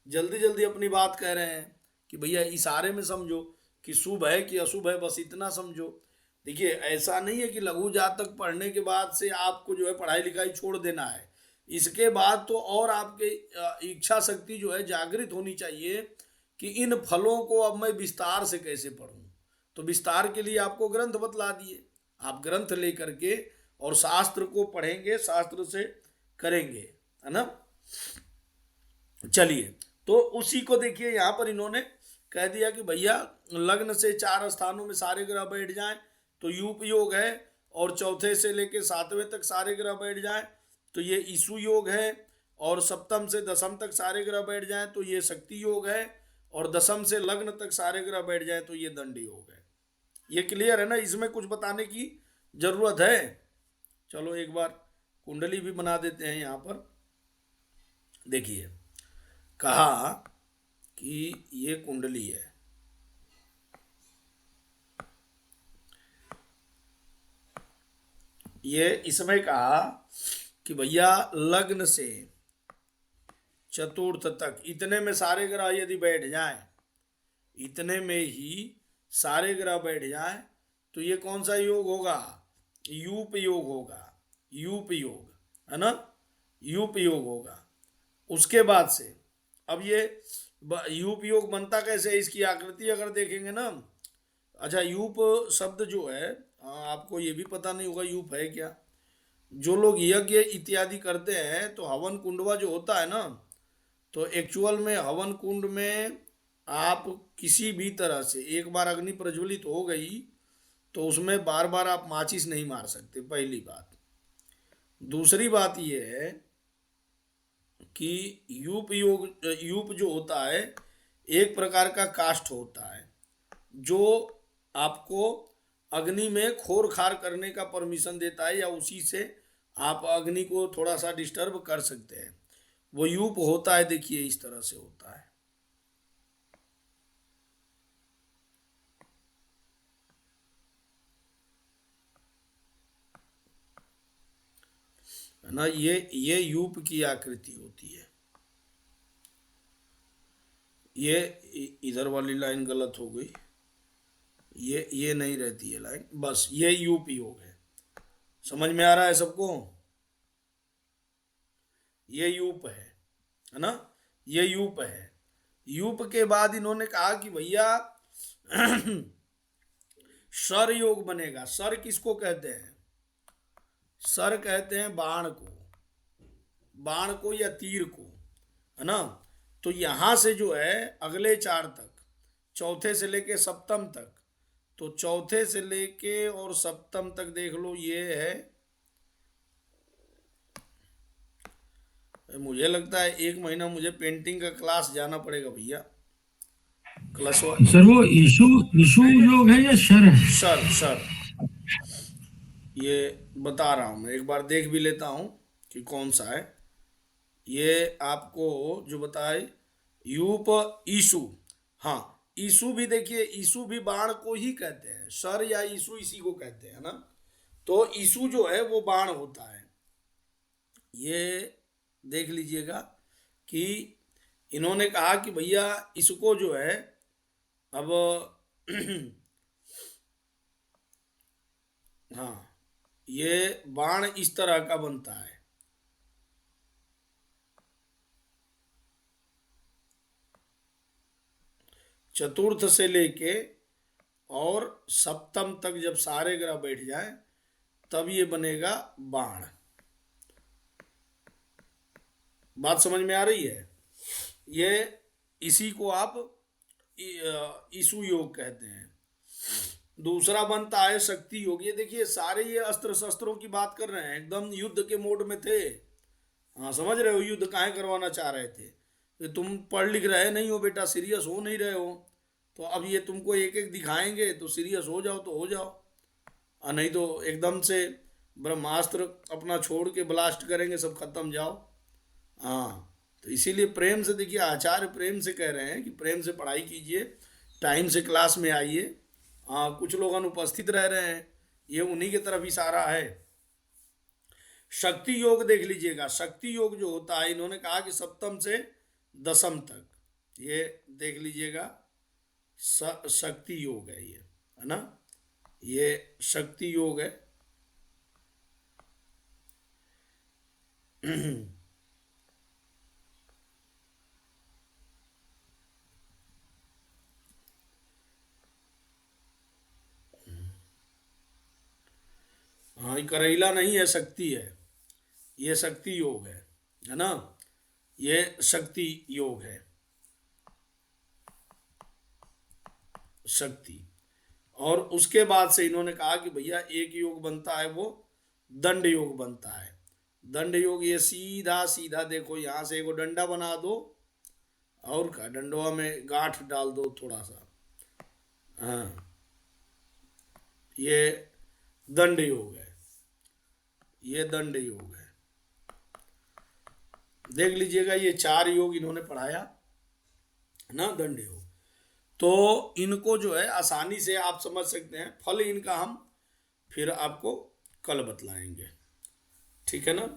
जल्दी जल्दी अपनी बात कह रहे हैं कि भैया इशारे में समझो कि शुभ है कि अशुभ है, बस इतना समझो। देखिए ऐसा नहीं है कि लघु जातक पढ़ने के बाद से आपको जो है पढ़ाई लिखाई छोड़ देना है। इसके बाद तो और आपके इच्छा शक्ति जो है जागृत होनी चाहिए कि इन फलों को अब मैं विस्तार से कैसे पढूं। तो विस्तार के लिए आपको ग्रंथ बतला दिए, आप ग्रंथ लेकर के और शास्त्र को पढ़ेंगे, शास्त्र से करेंगे, है ना। चलिए, तो उसी को देखिए यहाँ पर इन्होंने कह दिया कि भैया लग्न से 4 स्थानों में सारे ग्रह बैठ जाएं तो यूप योग है, और चौथे से लेके 7वें तक सारे ग्रह बैठ जाएं तो ये ईसु योग है, और सप्तम से दसम तक सारे ग्रह बैठ जाएं तो ये शक्ति योग है, और दसम से लग्न तक सारे ग्रह बैठ जाएं तो ये दंड योग है। ये क्लियर है ना, इसमें कुछ बताने की जरूरत है? चलो एक बार कुंडली भी बना देते हैं यहाँ पर। देखिए कहा कि ये कुंडली है, ये इसमें कहा कि भैया लग्न से चतुर्थ तक इतने में सारे ग्रह यदि बैठ जाएं, इतने में ही सारे ग्रह बैठ जाएं तो ये कौन सा योग होगा? यूप योग होगा, यूप योग है ना, यूप योग होगा। उसके बाद से अब ये यूप योग बनता कैसे है, इसकी आकृति अगर देखेंगे ना। अच्छा, यूप शब्द जो है आपको ये भी पता नहीं होगा यूप है क्या। जो लोग यज्ञ इत्यादि करते हैं तो हवन कुंडवा जो होता है ना, तो एक्चुअल में हवन कुंड में आप किसी भी तरह से एक बार अग्नि प्रज्वलित हो गई तो उसमें बार बार आप माचिस नहीं मार सकते, पहली बात। दूसरी बात यह है कि यूप जो होता है एक प्रकार का काष्ठ होता है जो आपको अग्नि में खोर खार करने का परमिशन देता है, या उसी से आप अग्नि को थोड़ा सा डिस्टर्ब कर सकते हैं। वो यूप होता है, देखिए इस तरह से होता है ना। ये यूप की आकृति होती है। ये इधर वाली लाइन गलत हो गई, ये नहीं रहती है लाइन, बस ये यूप योग है। समझ में आ रहा है सबको? ये यूप है ना, ये यूप है। यूप के बाद इन्होंने कहा कि भैया सर योग बनेगा। सर किसको कहते हैं? सर कहते हैं बाण को, बाण को या तीर को, है ना। तो यहां से जो है अगले 4 तक, चौथे से लेके सप्तम तक, तो चौथे से लेके और सप्तम तक देख लो, ये है। मुझे लगता है 1 महीना मुझे पेंटिंग का क्लास जाना पड़ेगा भैया। क्लास सर वो ईशु ईशु योग है या शर है? सर ये बता रहा हूं मैं, एक बार देख भी लेता हूं कि कौन सा है। ये आपको जो बताए यूप ईशु, हाँ ईशु भी देखिए, ईशु भी बाण को ही कहते हैं, सर या ईशु इसी को कहते हैं ना। तो ईशु जो है वो बाण होता है। ये देख लीजिएगा कि इन्होंने कहा कि भैया इसको जो है अब हाँ, ये बाण इस तरह का बनता है। चतुर्थ से लेके और सप्तम तक जब सारे ग्रह बैठ जाए तब ये बनेगा बाण। बात समझ में आ रही है? ये इसी को आप ईशु योग कहते हैं। दूसरा बनता है शक्ति योग। ये देखिए सारे ये अस्त्र शस्त्रों की बात कर रहे हैं, एकदम युद्ध के मोड में थे। हाँ, समझ रहे हो युद्ध काहे करवाना चाह रहे थे? तो तुम पढ़ लिख रहे नहीं हो बेटा, सीरियस हो नहीं रहे हो, तो अब ये तुमको एक एक दिखाएंगे तो सीरियस हो जाओ तो हो जाओ, और नहीं तो एकदम से ब्रह्मास्त्र अपना छोड़ के ब्लास्ट करेंगे, सब खत्म जाओ। हाँ, तो इसीलिए प्रेम से देखिए, आचार्य प्रेम से कह रहे हैं कि प्रेम से पढ़ाई कीजिए, टाइम से क्लास में आइए। हाँ, कुछ लोग अनुपस्थित रह रहे हैं, ये उन्हीं की तरफ इशारा है। शक्ति योग देख लीजिएगा। शक्ति योग जो होता है, इन्होंने कहा कि सप्तम से दसम तक, ये देख लीजिएगा शक्ति योग है, ये है ना, ये शक्ति योग है। हाँ, ये करेला नहीं है, शक्ति है, ये शक्ति योग है ना, ये शक्ति योग है, शक्ति। और उसके बाद से इन्होंने कहा कि भैया एक योग बनता है, वो दंड योग बनता है। दंड योग ये सीधा सीधा देखो, यहां से एक डंडा बना दो और का डंडवा में गांठ डाल दो थोड़ा सा। हाँ, ये दंड योग है, ये दंड योग है। देख लीजिएगा, ये 4 योग इन्होंने पढ़ाया ना, दंड योग। तो इनको जो है आसानी से आप समझ सकते हैं। फल इनका हम फिर आपको कल बतलाएंगे, ठीक है ना।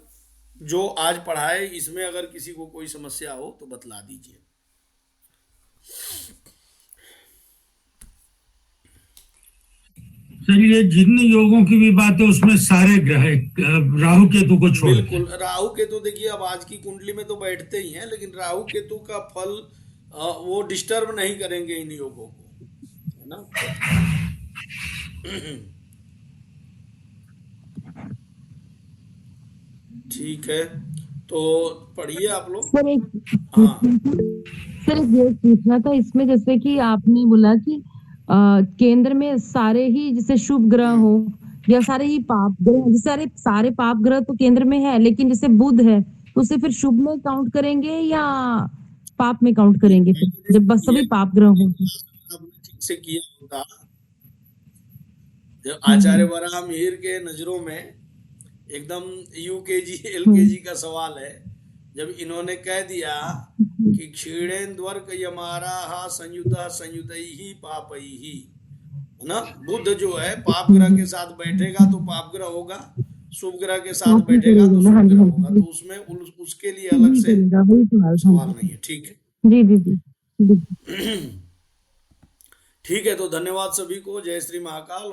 जो आज पढ़ाए इसमें अगर किसी को कोई समस्या हो तो बतला दीजिए। सर ये जिन योगों की भी बात है उसमें सारे ग्रह राहु केतु को छोड़, बिल्कुल, राहु केतु देखिए अब आज की कुंडली में तो बैठते ही हैं, लेकिन राहु केतु का फल वो डिस्टर्ब नहीं करेंगे इन योगों को, है ना। ठीक है, तो पढ़िए आप लोग। सर एक हाँ, सर एक ये पूछना था इसमें, जैसे कि आपने बोला कि केंद्र में सारे ही जैसे शुभ ग्रह हो या सारे ही पाप ग्रह, जैसे सारे पाप ग्रह तो केंद्र में है, लेकिन जैसे बुध है तो उसे फिर शुभ में काउंट करेंगे या पाप में काउंट करेंगे फिर, जब बस सभी पाप ग्रह हो? आपने ठीक से किया होगा। जब आचार्य वराह मिहिर के नजरों में एकदम यूकेजी एलकेजी का सवाल है, जब इन्होंने कह दिया कि क्षीणेन्द्वर्क यमारा संयुत संयुत ही पाप ही, है ना। बुध जो है पाप ग्रह के साथ बैठेगा तो पाप ग्रह होगा, शुभ ग्रह के साथ बैठेगा तो शुभ ग्रह होगा, तो उसमें उसके लिए अलग से सवाल नहीं है, ठीक है। जी जी जी ठीक है, तो धन्यवाद सभी को। जय श्री महाकाल।